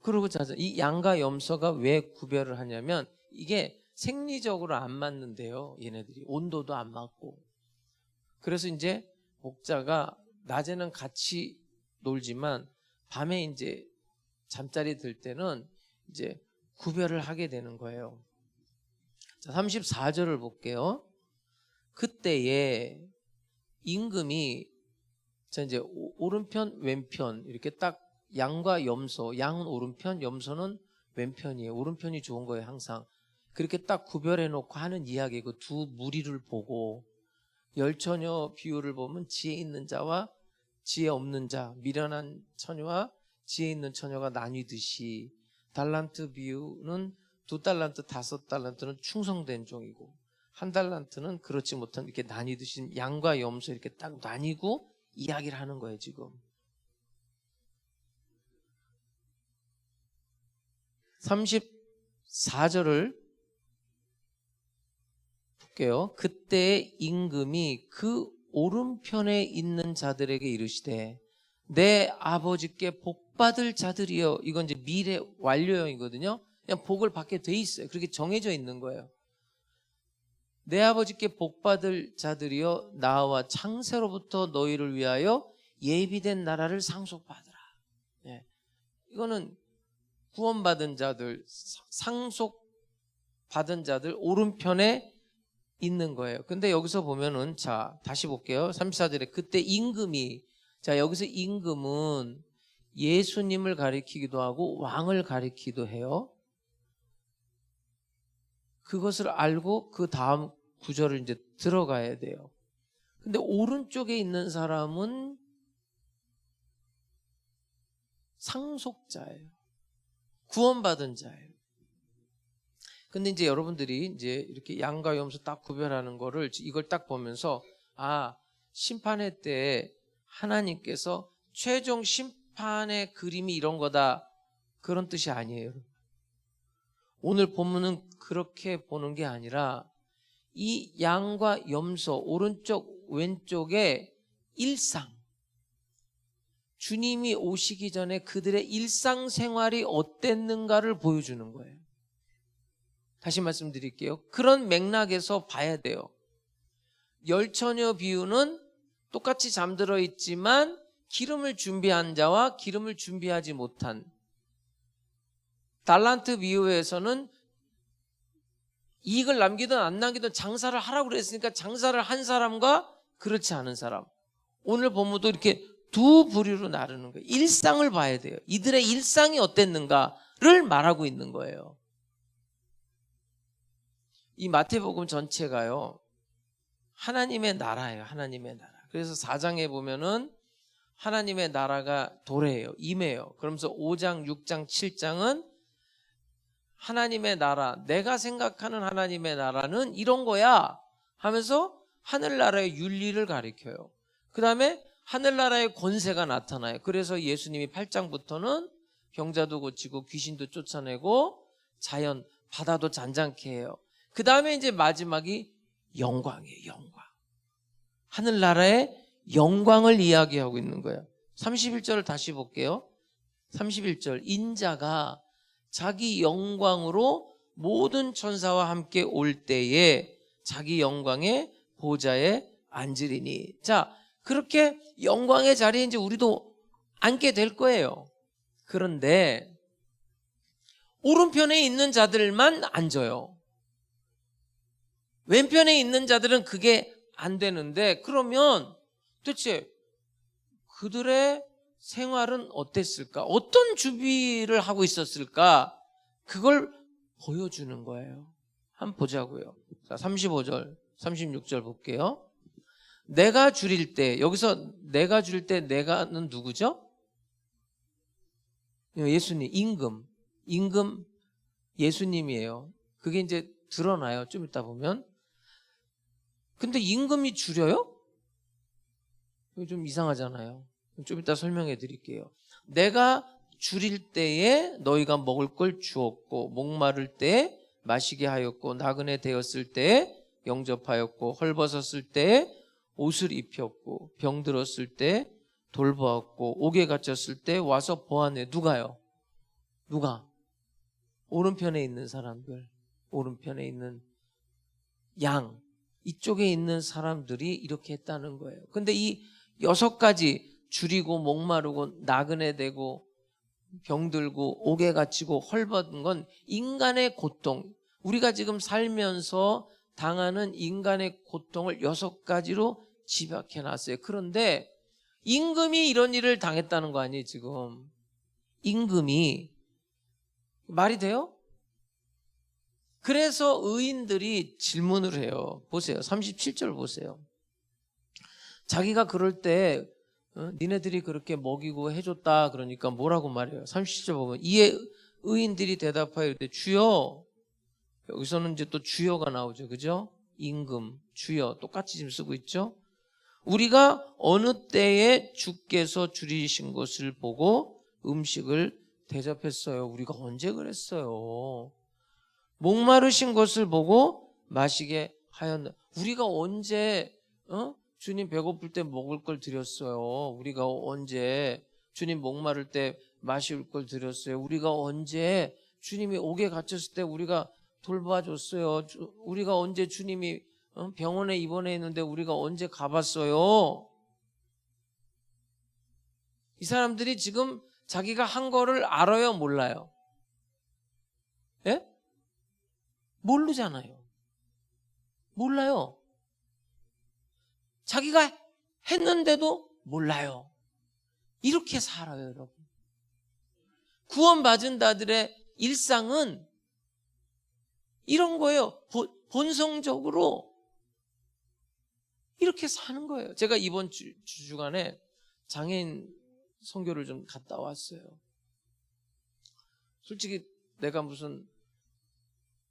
S2: 그러고 자자. 이 양과 염소가 왜 구별을 하냐면, 이게 생리적으로 안 맞는데요. 얘네들이 온도도 안 맞고. 그래서 이제 목자가 낮에는 같이 놀지만 밤에 이제 잠자리 들 때는 이제 구별을 하게 되는 거예요. 자, 34절을 볼게요. 그때에 임금이, 자 이제 오른편 왼편 이렇게 딱 양과 염소, 양은 오른편, 염소는 왼편이에요. 오른편이 좋은 거예요. 항상 그렇게 딱 구별해 놓고 하는 이야기고, 두 무리를 보고, 열처녀 비유를 보면 지혜 있는 자와 지혜 없는 자, 미련한 처녀와 지혜 있는 처녀가 나뉘듯이, 달란트 비유는 2달란트, 5달란트는 충성된 종이고, 1달란트는 그렇지 못한, 이렇게 나뉘듯이 양과 염소 이렇게 딱 나뉘고 이야기를 하는 거예요 지금. 34절을 볼게요. 그때 임금이 그 오른편에 있는 자들에게 이르시되, 내 아버지께 복받을 자들이여. 이건 이제 미래 완료형이거든요. 그냥 복을 받게 돼 있어요. 그렇게 정해져 있는 거예요. 내 아버지께 복받을 자들이여, 나와 창세로부터 너희를 위하여 예비된 나라를 상속받으라. 예. 이거는 구원받은 자들, 상속받은 자들 오른편에 있는 거예요. 근데 여기서 보면은, 자 다시 볼게요. 34절에 그때 임금이, 자 여기서 임금은 예수님을 가리키기도 하고 왕을 가리키기도 해요. 그것을 알고 그 다음 구절을 이제 들어가야 돼요. 근데 오른쪽에 있는 사람은 상속자예요. 구원받은 자예요. 근데 이제 여러분들이 이제 이렇게 양과 염소 딱 구별하는 거를, 이걸 딱 보면서, 아, 심판의 때에 하나님께서 최종 심판의 그림이 이런 거다, 그런 뜻이 아니에요. 오늘 본문은 그렇게 보는 게 아니라, 이 양과 염소 오른쪽 왼쪽의 일상, 주님이 오시기 전에 그들의 일상생활이 어땠는가를 보여주는 거예요. 다시 말씀드릴게요. 그런 맥락에서 봐야 돼요. 열처녀 비유는 똑같이 잠들어 있지만 기름을 준비한 자와 기름을 준비하지 못한, 달란트 비유에서는 이익을 남기든 안 남기든 장사를 하라고 그랬으니까 장사를 한 사람과 그렇지 않은 사람, 오늘 본문도 이렇게 두 부류로 나누는 거예요. 일상을 봐야 돼요. 이들의 일상이 어땠는가를 말하고 있는 거예요. 이 마태복음 전체가요, 하나님의 나라예요. 하나님의 나라. 그래서 4장에 보면은 하나님의 나라가 도래해요. 임해요. 그러면서 5장, 6장, 7장은 하나님의 나라, 내가 생각하는 하나님의 나라는 이런 거야 하면서 하늘나라의 윤리를 가리켜요. 그 다음에 하늘나라의 권세가 나타나요. 그래서 예수님이 8장부터는 병자도 고치고 귀신도 쫓아내고 자연, 바다도 잔잔케 해요. 그 다음에 이제 마지막이 영광이에요. 영광. 하늘나라의 영광을 이야기하고 있는 거예요. 31절을 다시 볼게요. 31절, 인자가 자기 영광으로 모든 천사와 함께 올 때에 자기 영광의 보좌에 앉으리니. 자, 그렇게 영광의 자리에 이제 우리도 앉게 될 거예요. 그런데 오른편에 있는 자들만 앉아요. 왼편에 있는 자들은 그게 안 되는데, 그러면 도대체 그들의 생활은 어땠을까? 어떤 주비를 하고 있었을까? 그걸 보여주는 거예요. 한번 보자고요. 자, 35절, 36절 볼게요. 내가 줄일 때, 여기서 내가 줄일 때 내가는 누구죠? 예수님, 임금 예수님이에요. 그게 이제 드러나요. 좀 이따 보면. 근데 임금이 줄여요? 이거 좀 이상하잖아요. 좀 이따 설명해 드릴게요. 내가 줄일 때에 너희가 먹을 걸 주었고, 목마를 때에 마시게 하였고, 나그네 되었을 때에 영접하였고, 헐벗었을 때에 옷을 입혔고, 병들었을 때 돌보았고, 옥에 갇혔을 때 와서 보았네. 누가요? 누가? 오른편에 있는 사람들, 오른편에 있는 양, 이쪽에 있는 사람들이 이렇게 했다는 거예요. 근데 이 6가지, 줄이고 목마르고 나그네 되고 병들고 옥에 갇히고 헐벗은 건 인간의 고통, 우리가 지금 살면서 당하는 인간의 고통을 6가지로 집약해 놨어요. 그런데 임금이 이런 일을 당했다는 거 아니에요? 지금 임금이, 말이 돼요? 그래서 의인들이 질문을 해요. 보세요. 37절 보세요. 자기가 그럴 때 니네들이 그렇게 먹이고 해줬다 그러니까 뭐라고 말해요? 37절 보면 이에 의인들이 대답하여 이르되 주여, 여기서는 이제 또 주여가 나오죠. 그죠? 임금, 주여 똑같이 지금 쓰고 있죠. 우리가 어느 때에 주께서 줄이신 것을 보고 음식을 대접했어요. 우리가 언제 그랬어요? 목마르신 것을 보고 마시게 하였나. 우리가 언제 주님 배고플 때 먹을 걸 드렸어요? 우리가 언제 주님 목마를 때 마실 걸 드렸어요? 우리가 언제 주님이 옥에 갇혔을 때 우리가 돌봐줬어요? 우리가 언제 주님이 병원에 입원해 있는데 우리가 언제 가봤어요? 이 사람들이 지금 자기가 한 거를 알아요? 몰라요? 예? 모르잖아요. 몰라요. 자기가 했는데도 몰라요. 이렇게 살아요, 여러분. 구원받은 자들의 일상은 이런 거예요. 본성적으로 이렇게 사는 거예요. 제가 이번 주간에 장애인 선교를 좀 갔다 왔어요. 솔직히 내가 무슨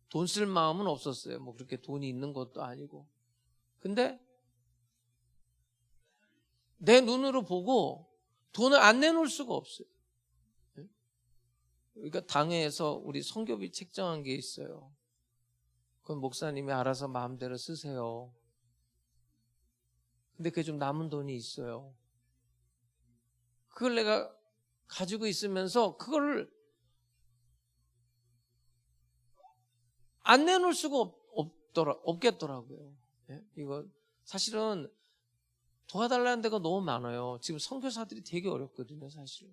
S2: 돈 쓸 마음은 없었어요. 뭐 그렇게 돈이 있는 것도 아니고. 근데 내 눈으로 보고 돈을 안 내놓을 수가 없어요. 그러니까 당회에서 우리 선교비 책정한 게 있어요. 그건 목사님이 알아서 마음대로 쓰세요. 근데 그게 좀 남은 돈이 있어요. 그걸 내가 가지고 있으면서 그걸 안 내놓을 수가 없겠더라고요. 이거 사실은 도와달라는 데가 너무 많아요. 지금 선교사들이 되게 어렵거든요, 사실.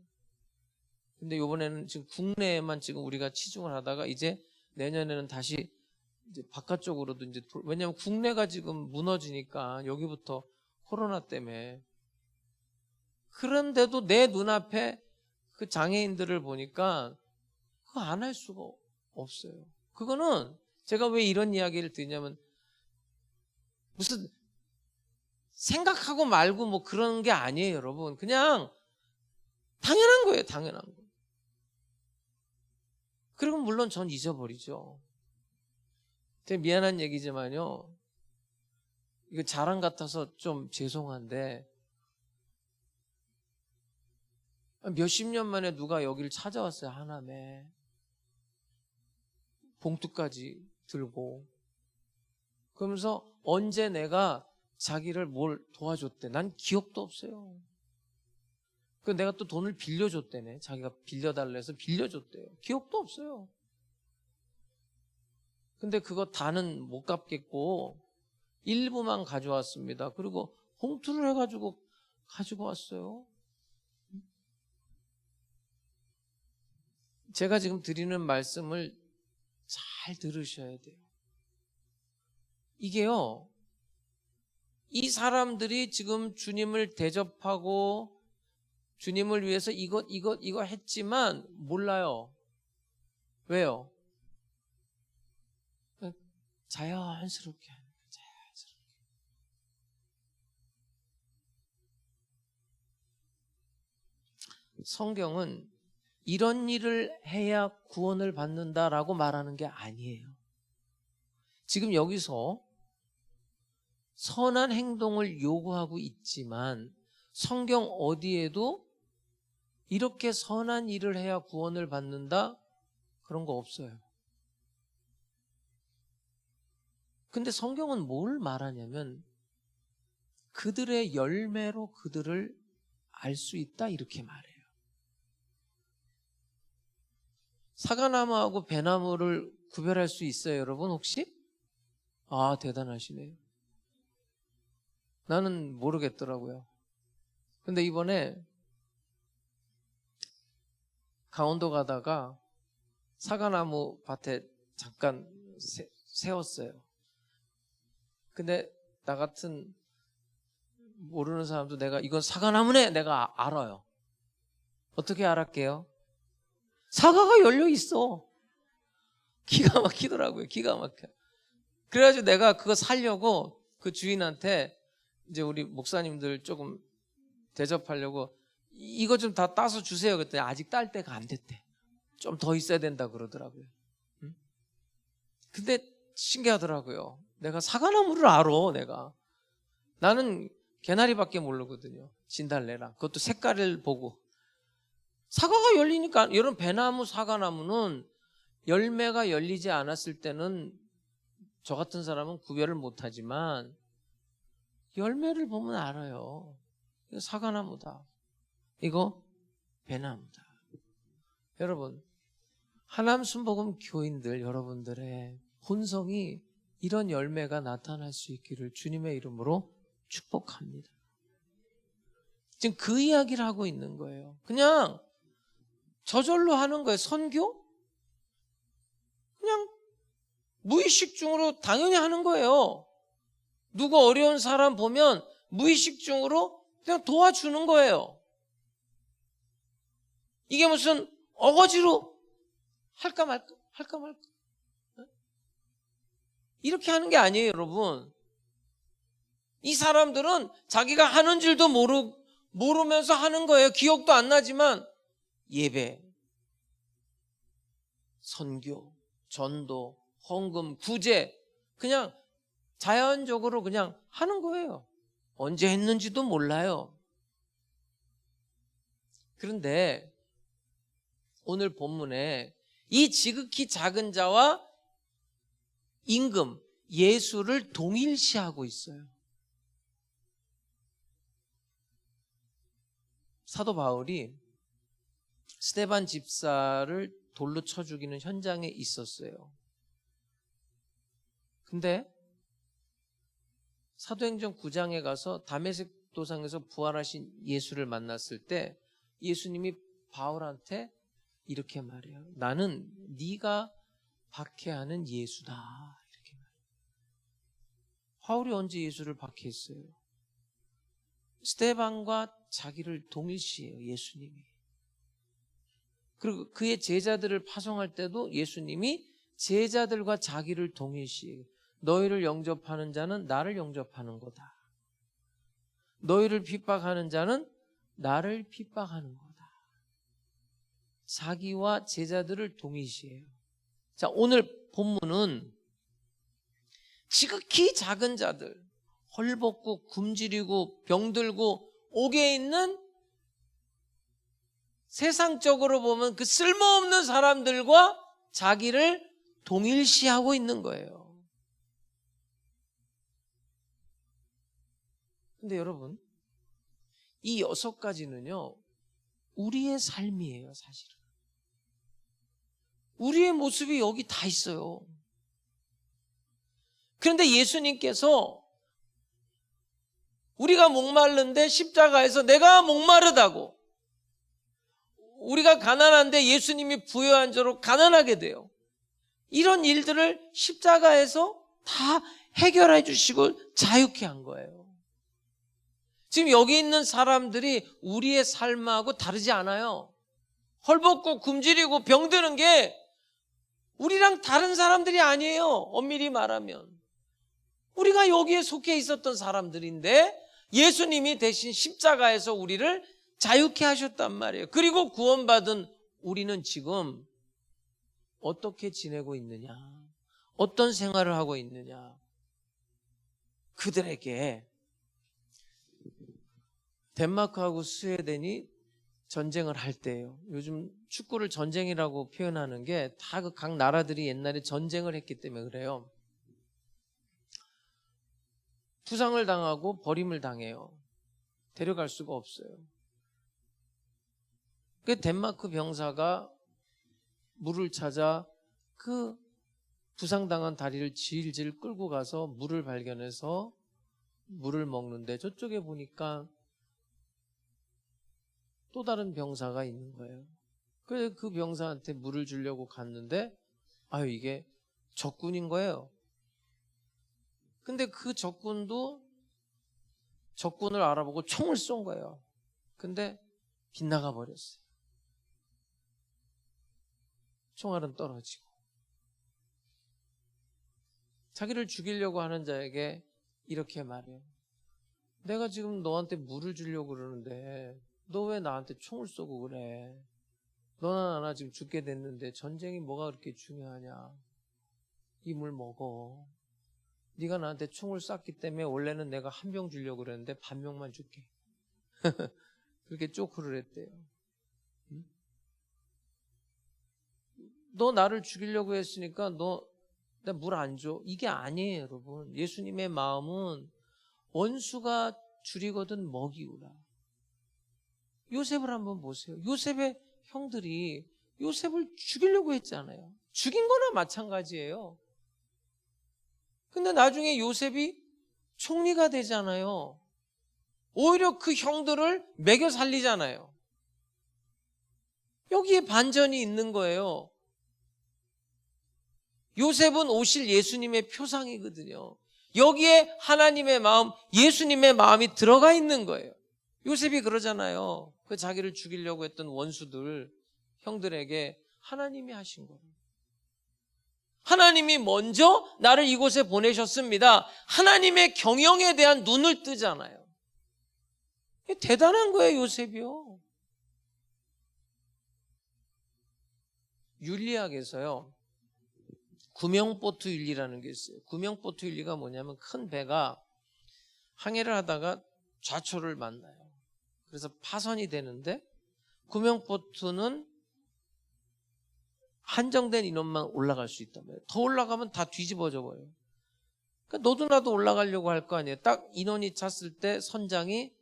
S2: 근데 이번에는 지금 국내에만 지금 우리가 치중을 하다가 이제 내년에는 다시 이제 바깥쪽으로도 이제 왜냐하면 국내가 지금 무너지니까 여기부터 코로나 때문에. 그런데도 내 눈앞에 그 장애인들을 보니까 그거 안 할 수가 없어요. 그거는 제가 왜 이런 이야기를 드리냐면 무슨 생각하고 말고 뭐 그런 게 아니에요, 여러분. 그냥 당연한 거예요, 당연한 거. 그리고 물론 전 잊어버리죠. 되게 미안한 얘기지만요. 이거 자랑 같아서 좀 죄송한데 몇십 년 만에 누가 여기를 찾아왔어요, 하남에. 봉투까지 들고. 그러면서 언제 내가 자기를 뭘 도와줬대. 난 기억도 없어요. 그 내가 또 돈을 빌려줬대네. 자기가 빌려달라 해서 빌려줬대요. 기억도 없어요. 근데 그거 다는 못 갚겠고 일부만 가져왔습니다. 그리고 봉투를 해가지고 가지고 왔어요. 제가 지금 드리는 말씀을 잘 들으셔야 돼요. 이게요, 이 사람들이 지금 주님을 대접하고 주님을 위해서 이것 했지만 몰라요. 왜요? 자연스럽게 하는 거예요. 자연스럽게. 성경은 이런 일을 해야 구원을 받는다라고 말하는 게 아니에요. 지금 여기서 선한 행동을 요구하고 있지만 성경 어디에도 이렇게 선한 일을 해야 구원을 받는다? 그런 거 없어요. 근데 성경은 뭘 말하냐면 그들의 열매로 그들을 알 수 있다 이렇게 말해요. 사과나무하고 배나무를 구별할 수 있어요, 여러분 혹시? 아, 대단하시네요. 나는 모르겠더라고요. 근데 이번에 강원도 가다가 사과나무 밭에 잠깐 세웠어요. 근데 나 같은 모르는 사람도 내가 이건 사과나무네 내가 알아요. 어떻게 알았게요? 사과가 열려 있어. 기가 막히더라고요. 기가 막혀. 그래가지고 내가 그거 살려고 그 주인한테 이제 우리 목사님들 조금 대접하려고 이거 좀 다 따서 주세요. 그랬더니 아직 딸 때가 안 됐대. 좀 더 있어야 된다 그러더라고요. 응? 근데 신기하더라고요. 내가 사과나무를 알아. 내가. 나는 개나리밖에 모르거든요. 진달래랑. 그것도 색깔을 보고. 사과가 열리니까 여러분 배나무 사과나무는 열매가 열리지 않았을 때는 저 같은 사람은 구별을 못하지만 열매를 보면 알아요. 이거 사과나무다. 이거 배나무다. 여러분 하남 순복음 교인들 여러분들의 본성이 이런 열매가 나타날 수 있기를 주님의 이름으로 축복합니다. 지금 그 이야기를 하고 있는 거예요. 그냥 저절로 하는 거예요. 선교? 그냥 무의식 중으로 당연히 하는 거예요. 누구 어려운 사람 보면 무의식 중으로 그냥 도와주는 거예요. 이게 무슨 어거지로 할까 말까 이렇게 하는 게 아니에요, 여러분. 이 사람들은 자기가 하는 줄도 모르면서 하는 거예요. 기억도 안 나지만 예배, 선교, 전도, 헌금, 구제 그냥 자연적으로 그냥 하는 거예요. 언제 했는지도 몰라요. 그런데 오늘 본문에 이 지극히 작은 자와 임금, 예수를 동일시하고 있어요. 사도 바울이 스데반 집사를 돌로 쳐 죽이는 현장에 있었어요. 근데 사도행전 9장에 가서 다메섹 도상에서 부활하신 예수를 만났을 때 예수님이 바울한테 이렇게 말해요. 나는 네가 박해하는 예수다. 이렇게 말해요. 바울이 언제 예수를 박해했어요? 스데반과 자기를 동일시해요. 예수님이. 그리고 그의 제자들을 파송할 때도 예수님이 제자들과 자기를 동일시해요. 너희를 영접하는 자는 나를 영접하는 거다. 너희를 핍박하는 자는 나를 핍박하는 거다. 자기와 제자들을 동일시해요. 자, 오늘 본문은 지극히 작은 자들, 헐벗고 굶주리고 병들고 옥에 있는 세상적으로 보면 그 쓸모없는 사람들과 자기를 동일시하고 있는 거예요. 근데 여러분, 이 6가지는요, 우리의 삶이에요, 사실은. 우리의 모습이 여기 다 있어요. 그런데 예수님께서 우리가 목마른데 십자가에서 내가 목마르다고, 우리가 가난한데 예수님이 부유한 자로 가난하게 돼요. 이런 일들을 십자가에서 다 해결해 주시고 자유케 한 거예요. 지금 여기 있는 사람들이 우리의 삶하고 다르지 않아요. 헐벗고 굶주리고 병드는 게 우리랑 다른 사람들이 아니에요. 엄밀히 말하면. 우리가 여기에 속해 있었던 사람들인데 예수님이 대신 십자가에서 우리를 자유케 하셨단 말이에요. 그리고 구원받은 우리는 지금 어떻게 지내고 있느냐, 어떤 생활을 하고 있느냐, 그들에게 덴마크하고 스웨덴이 전쟁을 할 때예요. 요즘 축구를 전쟁이라고 표현하는 게 다 그 각 나라들이 옛날에 전쟁을 했기 때문에 그래요. 부상을 당하고 버림을 당해요. 데려갈 수가 없어요. 그 덴마크 병사가 물을 찾아 그 부상당한 다리를 질질 끌고 가서 물을 발견해서 물을 먹는데 저쪽에 보니까 또 다른 병사가 있는 거예요. 그래서 그 병사한테 물을 주려고 갔는데 아유, 이게 적군인 거예요. 근데 그 적군도 적군을 알아보고 총을 쏜 거예요. 근데 빗나가 버렸어요. 총알은 떨어지고. 자기를 죽이려고 하는 자에게 이렇게 말해요. 내가 지금 너한테 물을 주려고 그러는데 너 왜 나한테 총을 쏘고 그래? 너나 나나 지금 죽게 됐는데 전쟁이 뭐가 그렇게 중요하냐? 이 물 먹어. 네가 나한테 총을 쐈기 때문에 원래는 내가 한 병 주려고 그랬는데 반 병만 줄게. 그렇게 쪼크를 했대요. 응? 너 나를 죽이려고 했으니까 너 나 물 안 줘. 이게 아니에요, 여러분. 예수님의 마음은 원수가 줄이거든 먹이우라. 요셉을 한번 보세요. 요셉의 형들이 요셉을 죽이려고 했잖아요. 죽인 거나 마찬가지예요. 근데 나중에 요셉이 총리가 되잖아요. 오히려 그 형들을 먹여 살리잖아요. 여기에 반전이 있는 거예요. 요셉은 오실 예수님의 표상이거든요. 여기에 하나님의 마음, 예수님의 마음이 들어가 있는 거예요. 요셉이 그러잖아요. 그 자기를 죽이려고 했던 원수들, 형들에게 하나님이 하신 거예요. 하나님이 먼저 나를 이곳에 보내셨습니다. 하나님의 경영에 대한 눈을 뜨잖아요. 대단한 거예요, 요셉이요. 윤리학에서요, 구명보트 윤리라는 게 있어요. 구명보트 윤리가 뭐냐면 큰 배가 항해를 하다가 좌초를 만나요. 그래서 파선이 되는데 구명보트는 한정된 인원만 올라갈 수 있단 말이에요. 더 올라가면 다 뒤집어져 버려요. 그러니까 너도 나도 올라가려고 할 거 아니에요. 딱 인원이 찼을 때 선장이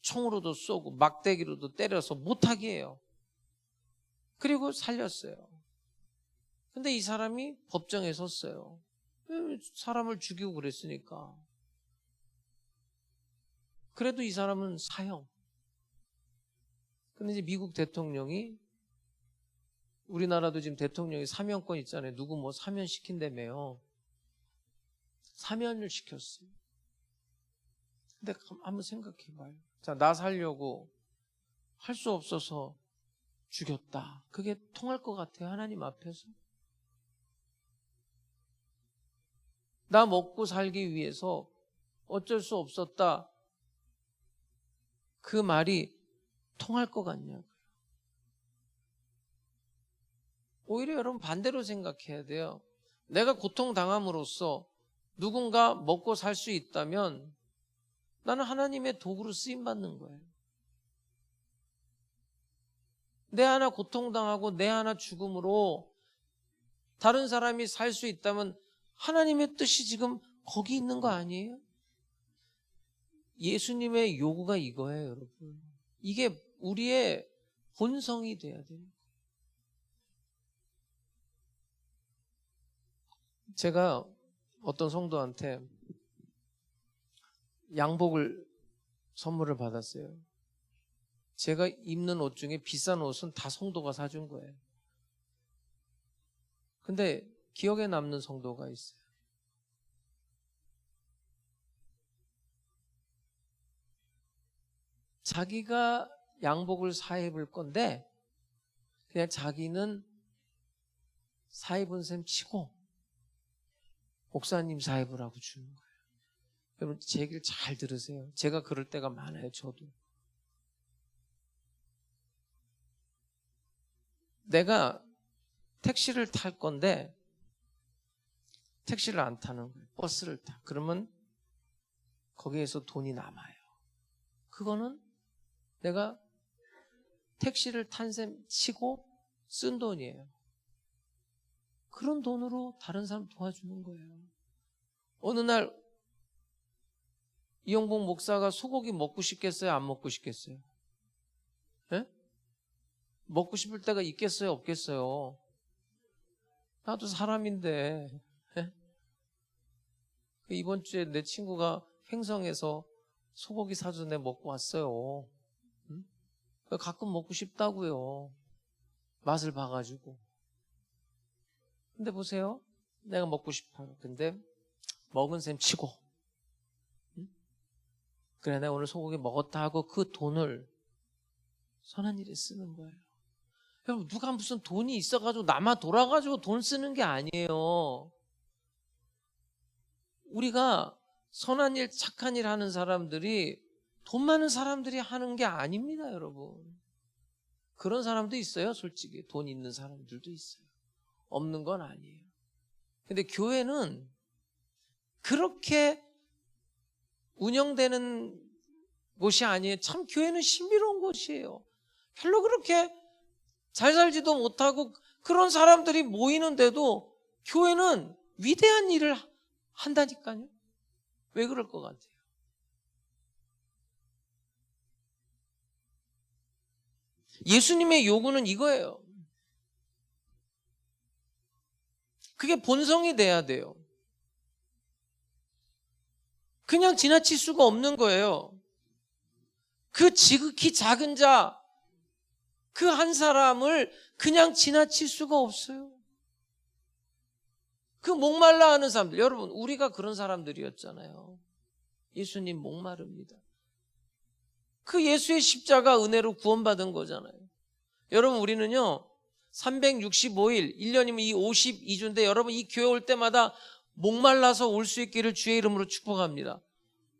S2: 총으로도 쏘고 막대기로도 때려서 못하게 해요. 그리고 살렸어요. 근데 이 사람이 법정에 섰어요. 사람을 죽이고 그랬으니까. 그래도 이 사람은 사형. 근데 이제 미국 대통령이, 우리나라도 지금 대통령이 사면권 있잖아요. 누구 뭐 사면 시킨다며요. 사면을 시켰어요. 근데 한번 생각해봐요. 자, 나 살려고 할 수 없어서 죽였다. 그게 통할 것 같아요, 하나님 앞에서? 나 먹고 살기 위해서 어쩔 수 없었다. 그 말이 통할 것 같냐고요. 오히려 여러분 반대로 생각해야 돼요. 내가 고통당함으로써 누군가 먹고 살 수 있다면 나는 하나님의 도구로 쓰임받는 거예요. 내 하나 고통당하고 내 하나 죽음으로 다른 사람이 살 수 있다면 하나님의 뜻이 지금 거기 있는 거 아니에요? 예수님의 요구가 이거예요, 여러분. 이게 우리의 본성이 돼야 돼요. 제가 어떤 성도한테 양복을 선물을 받았어요. 제가 입는 옷 중에 비싼 옷은 다 성도가 사준 거예요. 근데 기억에 남는 성도가 있어요. 자기가 양복을 사 입을 건데 그냥 자기는 사 입은 셈 치고 목사님 사 입으라고 주는 거예요. 여러분 제 얘기를 잘 들으세요. 제가 그럴 때가 많아요. 저도. 내가 택시를 탈 건데 택시를 안 타는 거예요. 버스를 타. 그러면 거기에서 돈이 남아요. 그거는 내가 택시를 탄 셈 치고 쓴 돈이에요. 그런 돈으로 다른 사람 도와주는 거예요. 어느 날 이영복 목사가 소고기 먹고 싶겠어요? 안 먹고 싶겠어요? 예? 먹고 싶을 때가 있겠어요? 없겠어요? 나도 사람인데. 예? 이번 주에 내 친구가 횡성에서 소고기 사주 내 먹고 왔어요. 응? 가끔 먹고 싶다고요. 맛을 봐가지고. 근데 보세요. 내가 먹고 싶어요. 근데 먹은 셈 치고. 응? 그래 내가 오늘 소고기 먹었다 하고 그 돈을 선한 일에 쓰는 거예요. 여러분 누가 무슨 돈이 있어가지고 남아 돌아가지고 돈 쓰는 게 아니에요. 우리가 선한 일, 착한 일 하는 사람들이 돈 많은 사람들이 하는 게 아닙니다, 여러분. 그런 사람도 있어요, 솔직히. 돈 있는 사람들도 있어요. 없는 건 아니에요. 근데 교회는 그렇게 운영되는 곳이 아니에요. 참 교회는 신비로운 곳이에요. 별로 그렇게 잘 살지도 못하고 그런 사람들이 모이는데도 교회는 위대한 일을 한다니까요. 왜 그럴 것 같아요? 예수님의 요구는 이거예요. 그게 본성이 돼야 돼요. 그냥 지나칠 수가 없는 거예요. 그 지극히 작은 자, 그 한 사람을 그냥 지나칠 수가 없어요. 그 목말라 하는 사람들, 여러분 우리가 그런 사람들이었잖아요. 예수님 목마릅니다. 그 예수의 십자가 은혜로 구원받은 거잖아요. 여러분 우리는요 365일 1년이면 이 52주인데 여러분 이 교회 올 때마다 목말라서 올 수 있기를 주의 이름으로 축복합니다.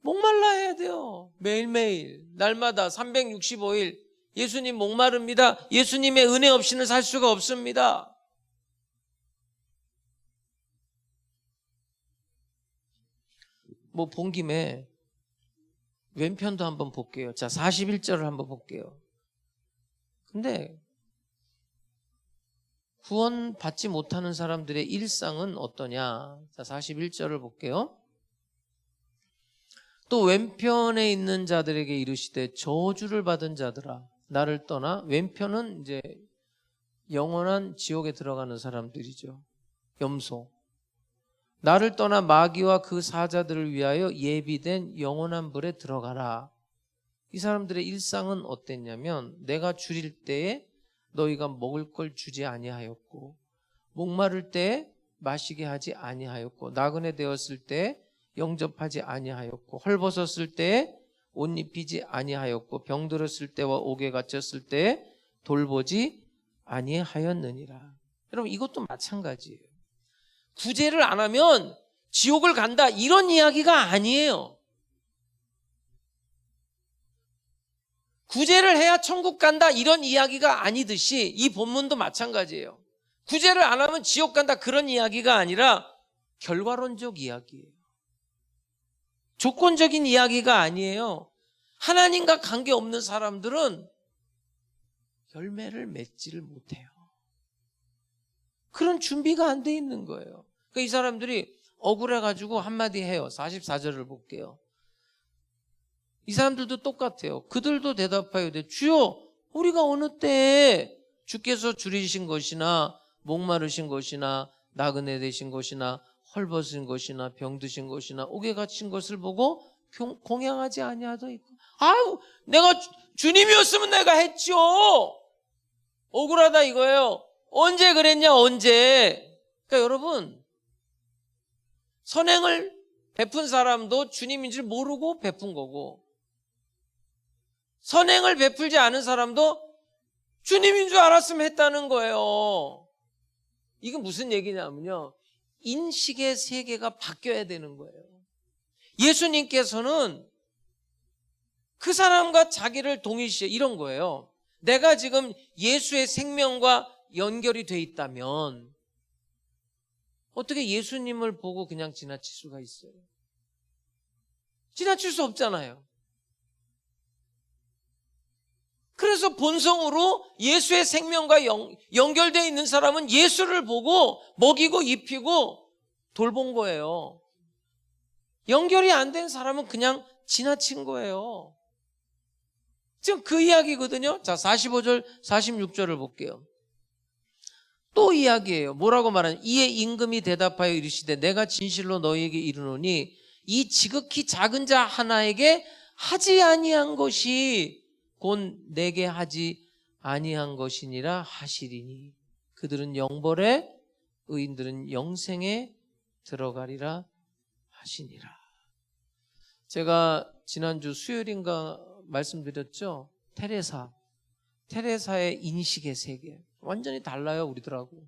S2: 목말라 해야 돼요. 매일매일 날마다 365일 예수님 목마릅니다. 예수님의 은혜 없이는 살 수가 없습니다. 뭐 본 김에 왼편도 한번 볼게요. 자 41절을 한번 볼게요. 근데 구원 받지 못하는 사람들의 일상은 어떠냐? 자 41절을 볼게요. 또 왼편에 있는 자들에게 이르시되 저주를 받은 자들아 나를 떠나. 왼편은 이제 영원한 지옥에 들어가는 사람들이죠. 염소. 나를 떠나 마귀와 그 사자들을 위하여 예비된 영원한 불에 들어가라. 이 사람들의 일상은 어땠냐면 내가 줄일 때에 너희가 먹을 걸 주지 아니하였고 목마를 때에 마시게 하지 아니하였고 나그네 되었을 때에 영접하지 아니하였고 헐벗었을 때에 옷 입히지 아니하였고 병들었을 때와 옥에 갇혔을 때에 돌보지 아니하였느니라. 여러분 이것도 마찬가지예요. 구제를 안 하면 지옥을 간다 이런 이야기가 아니에요. 구제를 해야 천국 간다 이런 이야기가 아니듯이 이 본문도 마찬가지예요. 구제를 안 하면 지옥 간다 그런 이야기가 아니라 결과론적 이야기예요. 조건적인 이야기가 아니에요. 하나님과 관계없는 사람들은 열매를 맺지를 못해요. 그런 준비가 안 돼 있는 거예요. 그러니까 이 사람들이 억울해가지고 한마디 해요. 44절을 볼게요. 이 사람들도 똑같아요. 그들도 대답하여 주여 우리가 어느 때에 주께서 줄이신 것이나 목마르신 것이나 나그네 되신 것이나 헐벗은 것이나 병드신 것이나 옥에 갇힌 것을 보고 공양하지 아니하더이까. 아유 내가 주님이었으면 내가 했죠. 억울하다 이거예요. 언제 그랬냐 언제. 그러니까 여러분 선행을 베푼 사람도 주님인 줄 모르고 베푼 거고 선행을 베풀지 않은 사람도 주님인 줄 알았으면 했다는 거예요. 이건 무슨 얘기냐면요. 인식의 세계가 바뀌어야 되는 거예요. 예수님께서는 그 사람과 자기를 동일시해 이런 거예요. 내가 지금 예수의 생명과 연결이 돼 있다면 어떻게 예수님을 보고 그냥 지나칠 수가 있어요? 지나칠 수 없잖아요. 그래서 본성으로 예수의 생명과 연결되어 있는 사람은 예수를 보고 먹이고 입히고 돌본 거예요. 연결이 안 된 사람은 그냥 지나친 거예요. 지금 그 이야기거든요. 자, 45절, 46절을 볼게요. 또 이야기예요. 뭐라고 말하냐? 이에 임금이 대답하여 이르시되 내가 진실로 너희에게 이르노니 이 지극히 작은 자 하나에게 하지 아니한 것이 곧 내게 하지 아니한 것이니라 하시리니 그들은 영벌에 의인들은 영생에 들어가리라 하시니라. 제가 지난주 수요일인가 말씀드렸죠. 테레사의 인식의 세계 완전히 달라요. 우리들하고.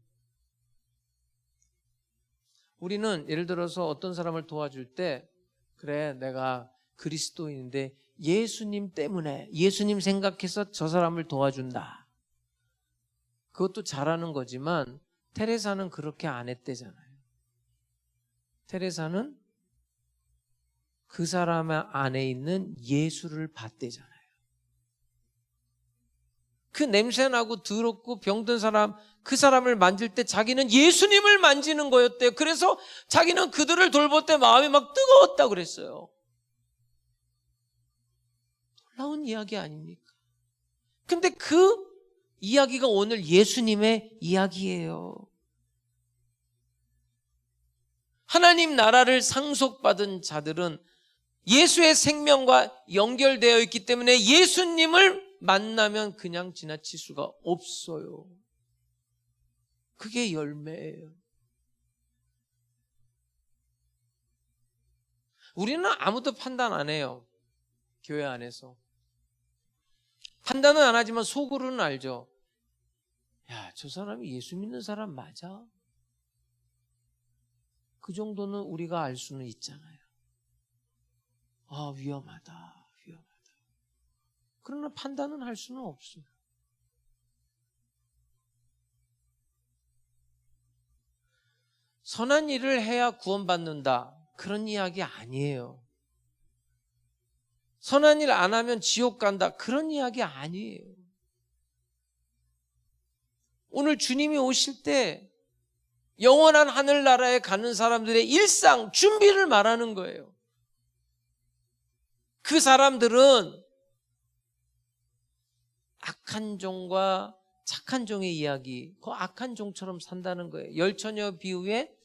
S2: 우리는 예를 들어서 어떤 사람을 도와줄 때 그래 내가 그리스도인인데 예수님 때문에 예수님 생각해서 저 사람을 도와준다. 그것도 잘하는 거지만 테레사는 그렇게 안 했대잖아요. 테레사는 그 사람 안에 있는 예수를 봤대잖아요. 그 냄새나고 더럽고 병든 사람 그 사람을 만질 때 자기는 예수님을 만지는 거였대요. 그래서 자기는 그들을 돌볼 때 마음이 막 뜨거웠다고 그랬어요. 놀라운 이야기 아닙니까? 근데 그 이야기가 오늘 예수님의 이야기예요. 하나님 나라를 상속받은 자들은 예수의 생명과 연결되어 있기 때문에 예수님을 만나면 그냥 지나칠 수가 없어요. 그게 열매예요. 우리는 아무도 판단 안 해요. 교회 안에서. 판단은 안 하지만 속으로는 알죠. 야, 저 사람이 예수 믿는 사람 맞아? 그 정도는 우리가 알 수는 있잖아요. 아, 위험하다. 그러나 판단은 할 수는 없어요. 선한 일을 해야 구원받는다. 그런 이야기 아니에요. 선한 일 안 하면 지옥 간다. 그런 이야기 아니에요. 오늘 주님이 오실 때 영원한 하늘나라에 가는 사람들의 일상, 준비를 말하는 거예요. 그 사람들은 악한 종과 착한 종의 이야기, 그 악한 종처럼 산다는 거예요. 열처녀 비유에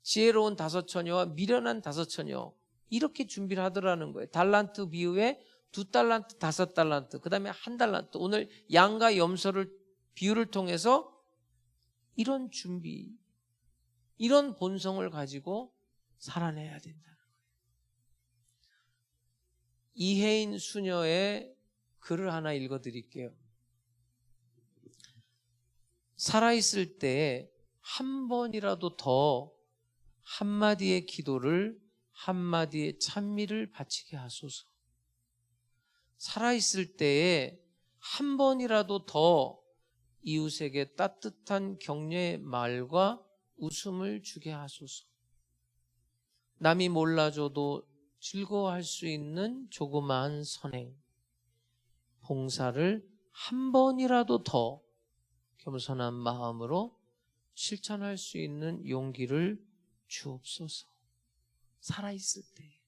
S2: 지혜로운 5처녀와 미련한 5처녀 이렇게 준비를 하더라는 거예요. 달란트 비유에 2달란트, 5달란트, 그 다음에 1달란트. 오늘 양과 염소를 비유를 통해서 이런 준비, 이런 본성을 가지고 살아내야 된다는 거예요. 이혜인 수녀의 글을 하나 읽어드릴게요. 살아있을 때 한 번이라도 더 한마디의 기도를, 한마디의 찬미를 바치게 하소서. 살아있을 때에 한 번이라도 더 이웃에게 따뜻한 격려의 말과 웃음을 주게 하소서. 남이 몰라줘도 즐거워할 수 있는 조그마한 선행, 봉사를 한 번이라도 더 겸손한 마음으로 실천할 수 있는 용기를 주옵소서. 살아있을 때.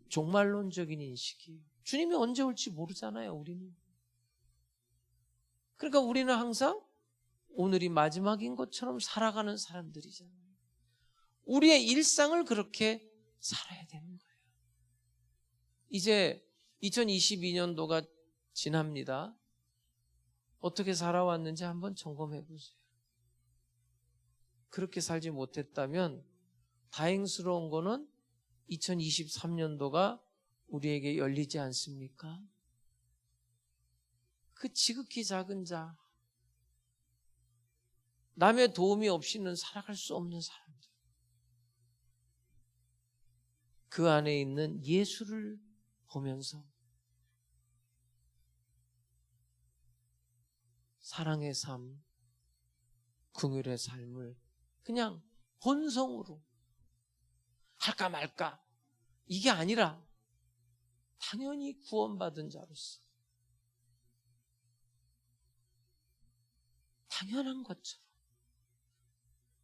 S2: 종말론적인 인식이에요. 주님이 언제 올지 모르잖아요, 우리는. 그러니까 우리는 항상 오늘이 마지막인 것처럼 살아가는 사람들이잖아요. 우리의 일상을 그렇게 살아야 되는 거예요. 이제 2022년도가 지납니다. 어떻게 살아왔는지 한번 점검해 보세요. 그렇게 살지 못했다면 다행스러운 거는 2023년도가 우리에게 열리지 않습니까? 그 지극히 작은 자, 남의 도움이 없이는 살아갈 수 없는 사람들, 그 안에 있는 예수를 보면서 사랑의 삶, 긍휼의 삶을 그냥 본성으로 할까 말까 이게 아니라 당연히 구원받은 자로서 당연한 것처럼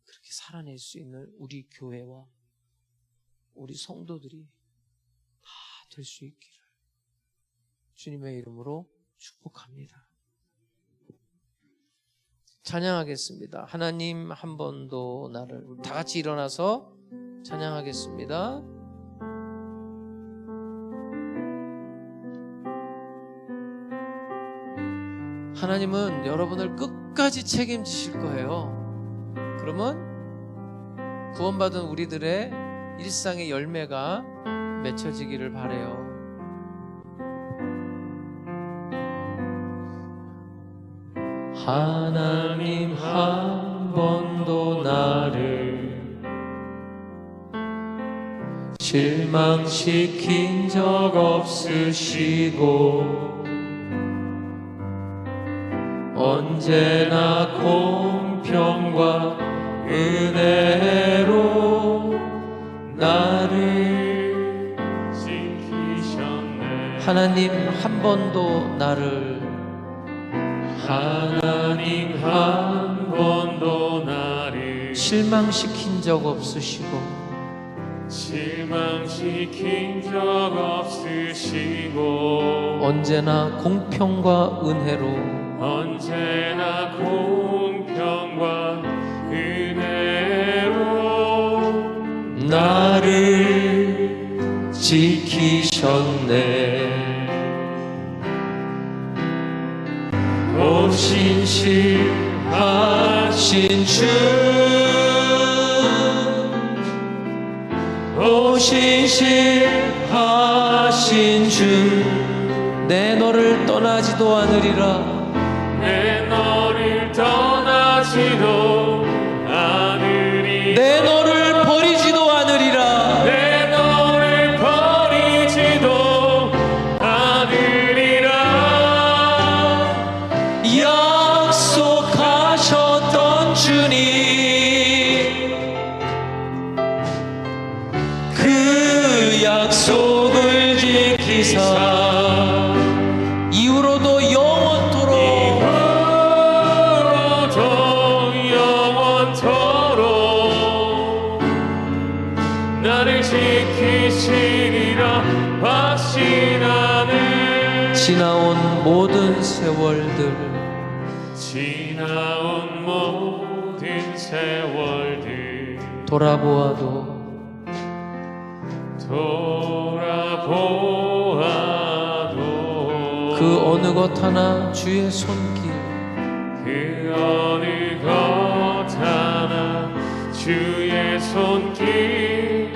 S2: 그렇게 살아낼 수 있는 우리 교회와 우리 성도들이 다 될 수 있기를 주님의 이름으로 축복합니다. 찬양하겠습니다. 하나님 한 번도 나를, 다 같이 일어나서 찬양하겠습니다. 하나님은 여러분을 끝까지 책임지실 거예요. 그러면 구원받은 우리들의 일상의 열매가 맺혀지기를 바라요. 하나님 한 번도 나를 실망시킨 적 없으시고 언제나 공평과 은혜로 나를 지키셨네. 하나님 한 번도 나를, 하나님 한 번도 나를 실망시킨 적 없으시고 언제나 공평과 은혜로 나를 지키셨네. 오 신실하신 주, 오 신실하신 주, 내 너를 떠나지도 않으리라. 내 너를 떠나지도 않으리라. 내 너를 버리지도 않으리라. 내 너를 버리지도 않으리라. 약속하셨던 주님, 그 약속을 지키사 이후로도 영원토록 나를 지키시리라 확신하는. 지나온 모든 세월들, 지나온 모든 세월들 돌아보아도 어느 것 하나 주의 손길
S1: 그 어느 것 하나 주의 손길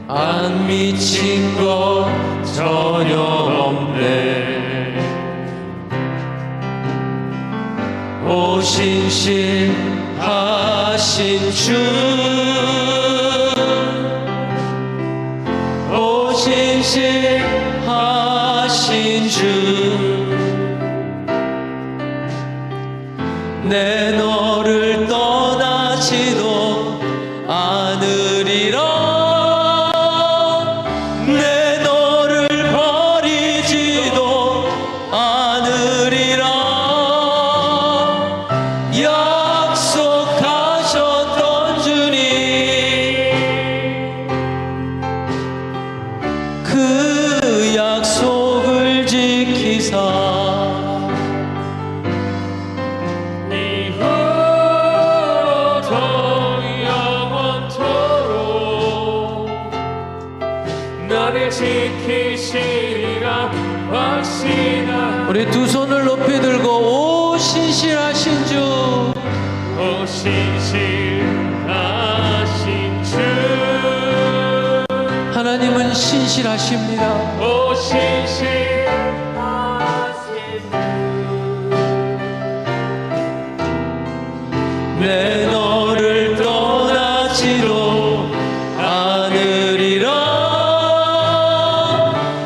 S2: 안 미친 것 전혀 없네. 오 신실하신 주, 오 신실하신 주, 내 너를 떠나지도 않으리라. 내 너를 버리지도 않으리라. 약속하셨던 주님, 그 약속을 지키사
S1: 나를 지키시리라 확신하.
S2: 우리 두 손을 높이 들고 오 신실하신 주,
S1: 오 신실하신 주,
S2: 하나님은 신실하십니다.
S1: 오 신실하신 주,
S2: 내 너를 떠나지도 않으리라.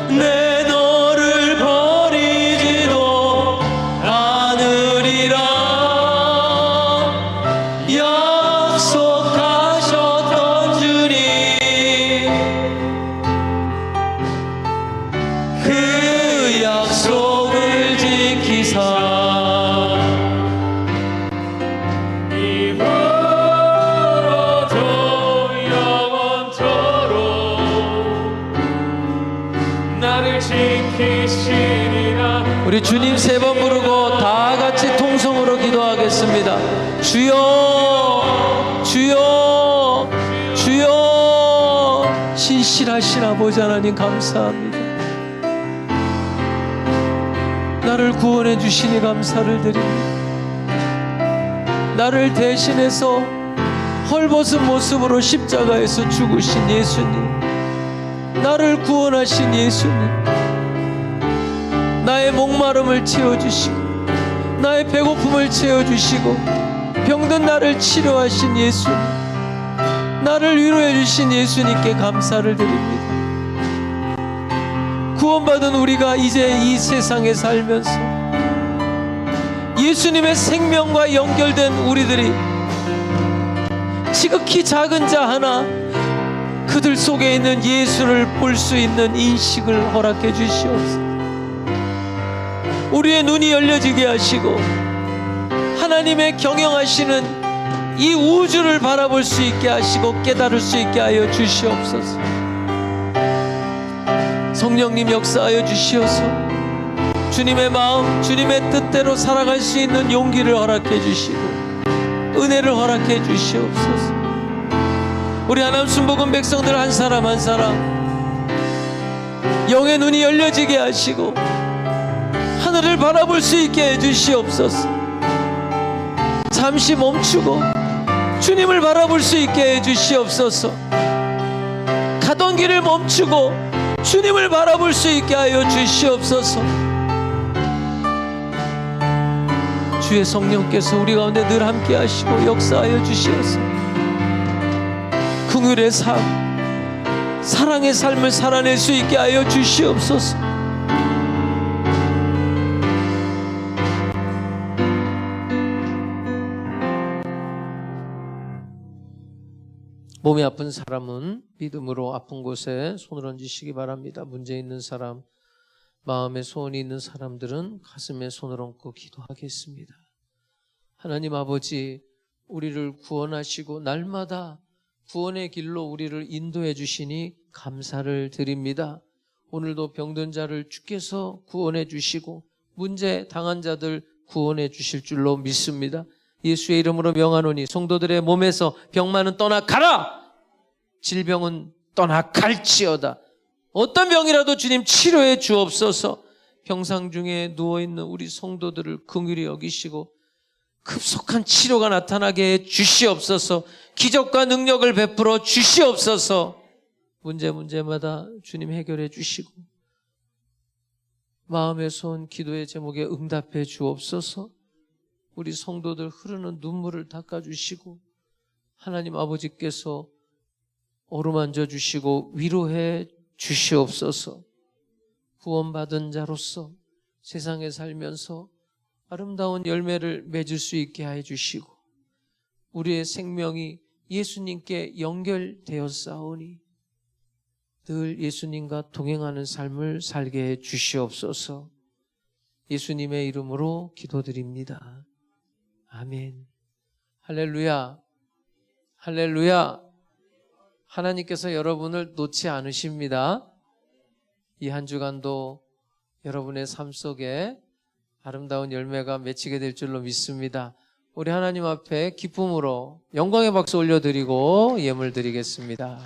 S2: 내 너를 버리지도 않으리라. 약속하셨던 주님, 그 약속을 지키사
S1: 나를 지키시리라.
S2: 우리 주님 세 번 부르고 다 같이 통성으로 기도하겠습니다. 주여, 주여, 주여. 신실하신 아버지 하나님 감사합니다. 나를 구원해 주시니 감사를 드립니다. 나를 대신해서 헐벗은 모습으로 십자가에서 죽으신 예수님, 나를 구원하신 예수님, 나의 목마름을 채워주시고 나의 배고픔을 채워주시고 병든 나를 치료하신 예수님, 나를 위로해 주신 예수님께 감사를 드립니다. 구원받은 우리가 이제 이 세상에 살면서 예수님의 생명과 연결된 우리들이 지극히 작은 자 하나, 그들 속에 있는 예수를 볼 수 있는 인식을 허락해 주시옵소서. 우리의 눈이 열려지게 하시고 하나님의 경영하시는 이 우주를 바라볼 수 있게 하시고 깨달을 수 있게 하여 주시옵소서. 성령님 역사하여 주시어서 주님의 마음, 주님의 뜻대로 살아갈 수 있는 용기를 허락해 주시고 은혜를 허락해 주시옵소서. 우리 하나님 순복음 백성들 한 사람 한 사람 영의 눈이 열려지게 하시고 하늘을 바라볼 수 있게 해주시옵소서. 잠시 멈추고 주님을 바라볼 수 있게 해주시옵소서. 가던 길을 멈추고 주님을 바라볼 수 있게 하여 주시옵소서. 주의 성령께서 우리 가운데 늘 함께 하시고 역사하여 주시옵소서. 긍휼의 삶, 사랑의 삶을 살아낼 수 있게 하여 주시옵소서. 몸이 아픈 사람은 믿음으로 아픈 곳에 손을 얹으시기 바랍니다. 문제 있는 사람, 마음에 소원이 있는 사람들은 가슴에 손을 얹고 기도하겠습니다. 하나님 아버지, 우리를 구원하시고 날마다 구원의 길로 우리를 인도해 주시니 감사를 드립니다. 오늘도 병든 자를 주께서 구원해 주시고 문제 당한 자들 구원해 주실 줄로 믿습니다. 예수의 이름으로 명하노니 성도들의 몸에서 병만은 떠나가라! 질병은 떠나갈지어다. 어떤 병이라도 주님 치료해 주옵소서. 병상 중에 누워있는 우리 성도들을 긍휼히 여기시고 급속한 치료가 나타나게 해 주시옵소서. 기적과 능력을 베풀어 주시옵소서. 문제마다 주님 해결해 주시고 마음의 소원 기도의 제목에 응답해 주옵소서. 우리 성도들 흐르는 눈물을 닦아주시고 하나님 아버지께서 어루만져 주시고 위로해 주시옵소서. 구원받은 자로서 세상에 살면서 아름다운 열매를 맺을 수 있게 해 주시고 우리의 생명이 예수님께 연결되었사오니 늘 예수님과 동행하는 삶을 살게 해 주시옵소서. 예수님의 이름으로 기도드립니다. 아멘. 할렐루야. 할렐루야. 하나님께서 여러분을 놓지 않으십니다. 이 한 주간도 여러분의 삶 속에 아름다운 열매가 맺히게 될 줄로 믿습니다. 우리 하나님 앞에 기쁨으로 영광의 박수 올려드리고 예물 드리겠습니다.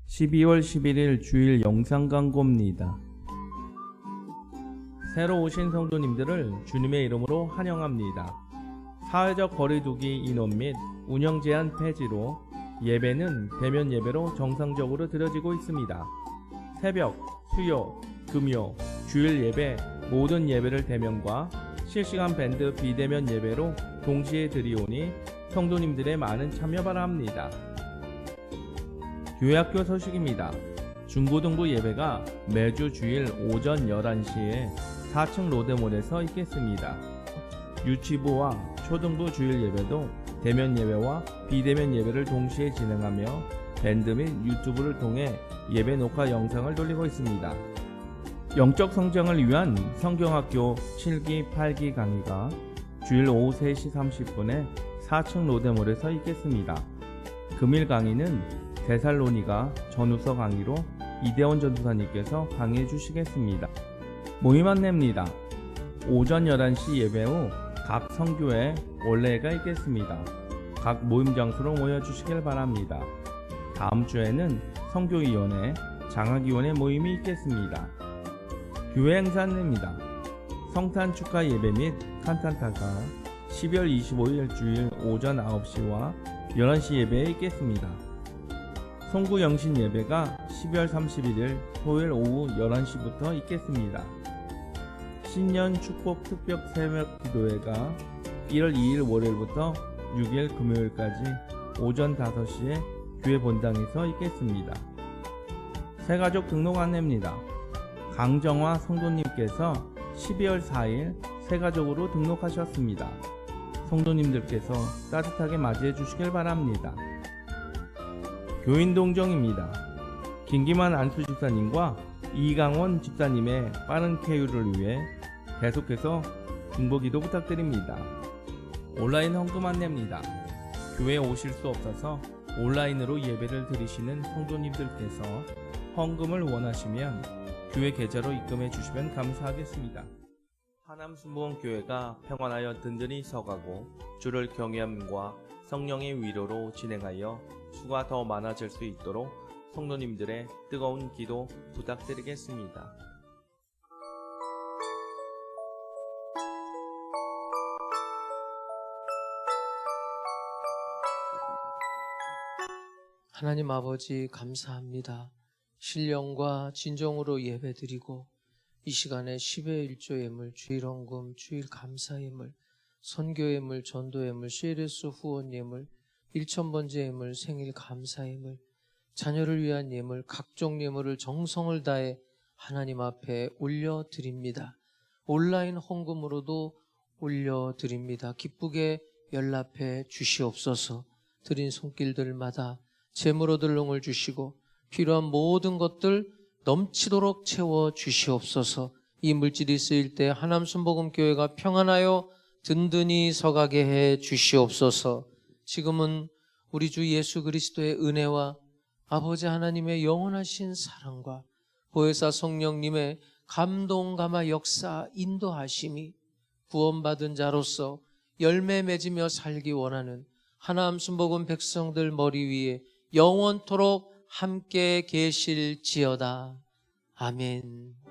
S4: (12월 11일) 주일 영상 광고입니다. 새로 오신 성도님들을 주님의 이름으로 환영합니다. 사회적 거리두기 인원 및 운영 제한 폐지로 예배는 대면 예배로 정상적으로 드려지고 있습니다. 새벽, 수요, 금요, 주일 예배 모든 예배를 대면과 실시간 밴드 비대면 예배로 동시에 드리오니 성도님들의 많은 참여 바랍니다. 교회학교 소식입니다. 중고등부 예배가 매주 주일 오전 11시에 4층 로데몰에서 있겠습니다. 유치부와 초등부 주일 예배도 대면 예배와 비대면 예배를 동시에 진행하며 밴드 및 유튜브를 통해 예배 녹화 영상을 돌리고 있습니다. 영적 성장을 위한 성경학교 7기, 8기 강의가 주일 오후 3시 30분에 4층 로데몰에서 있겠습니다. 금일 강의는 데살로니가 전후서 강의로 이대원 전도사님께서 강의해 주시겠습니다. 모임 안내입니다. 오전 11시 예배 후 각 성교회 원래가 있겠습니다. 각 모임 장소로 모여주시길 바랍니다. 다음 주에는 성교위원회, 장학위원회 모임이 있겠습니다. 교회 행사 안내입니다. 성탄 축하 예배 및 칸탄타가 12월 25일 주일 오전 9시와 11시 예배에 있겠습니다. 송구 영신 예배가 12월 31일 토요일 오후 11시부터 있겠습니다. 신년 축복 특별 새벽 기도회가 1월 2일 월요일부터 6일 금요일까지 오전 5시에 교회 본당에서 있겠습니다. 새가족 등록 안내입니다. 강정화 성도님께서 12월 4일 새가족으로 등록하셨습니다. 성도님들께서 따뜻하게 맞이해 주시길 바랍니다. 교인 동정입니다. 김기만 안수 집사님과 이강원 집사님의 빠른 쾌유를 위해 계속해서 중보기도 부탁드립니다. 온라인 헌금 안내입니다. 교회에 오실 수 없어서 온라인으로 예배를 드리시는 성도님들께서 헌금을 원하시면 교회 계좌로 입금해 주시면 감사하겠습니다. 하남순복음교회가 평안하여 든든히 서가고 주를 경외함과 성령의 위로로 진행하여 수가 더 많아질 수 있도록 성도님들의 뜨거운 기도 부탁드리겠습니다.
S2: 하나님 아버지 감사합니다. 신령과 진정으로 예배드리고 이 시간에 10의 1조 예물, 주일 헌금, 주일 감사 예물, 선교 예물, 전도 예물, CLS 후원 예물, 1,000번째 예물, 생일 감사 예물, 자녀를 위한 예물, 각종 예물을 정성을 다해 하나님 앞에 올려드립니다. 온라인 헌금으로도 올려드립니다. 기쁘게 연락해 주시옵소서. 드린 손길들마다 재물 얻을 능을 주시고 필요한 모든 것들 넘치도록 채워 주시옵소서. 이 물질이 쓰일 때 하남순복음교회가 평안하여 든든히 서가게 해 주시옵소서. 지금은 우리 주 예수 그리스도의 은혜와 아버지 하나님의 영원하신 사랑과 보혜사 성령님의 감동 감화 역사 인도하심이 구원받은 자로서 열매 맺으며 살기 원하는 하남순복음 백성들 머리 위에 영원토록 함께 계실지어다. 아멘.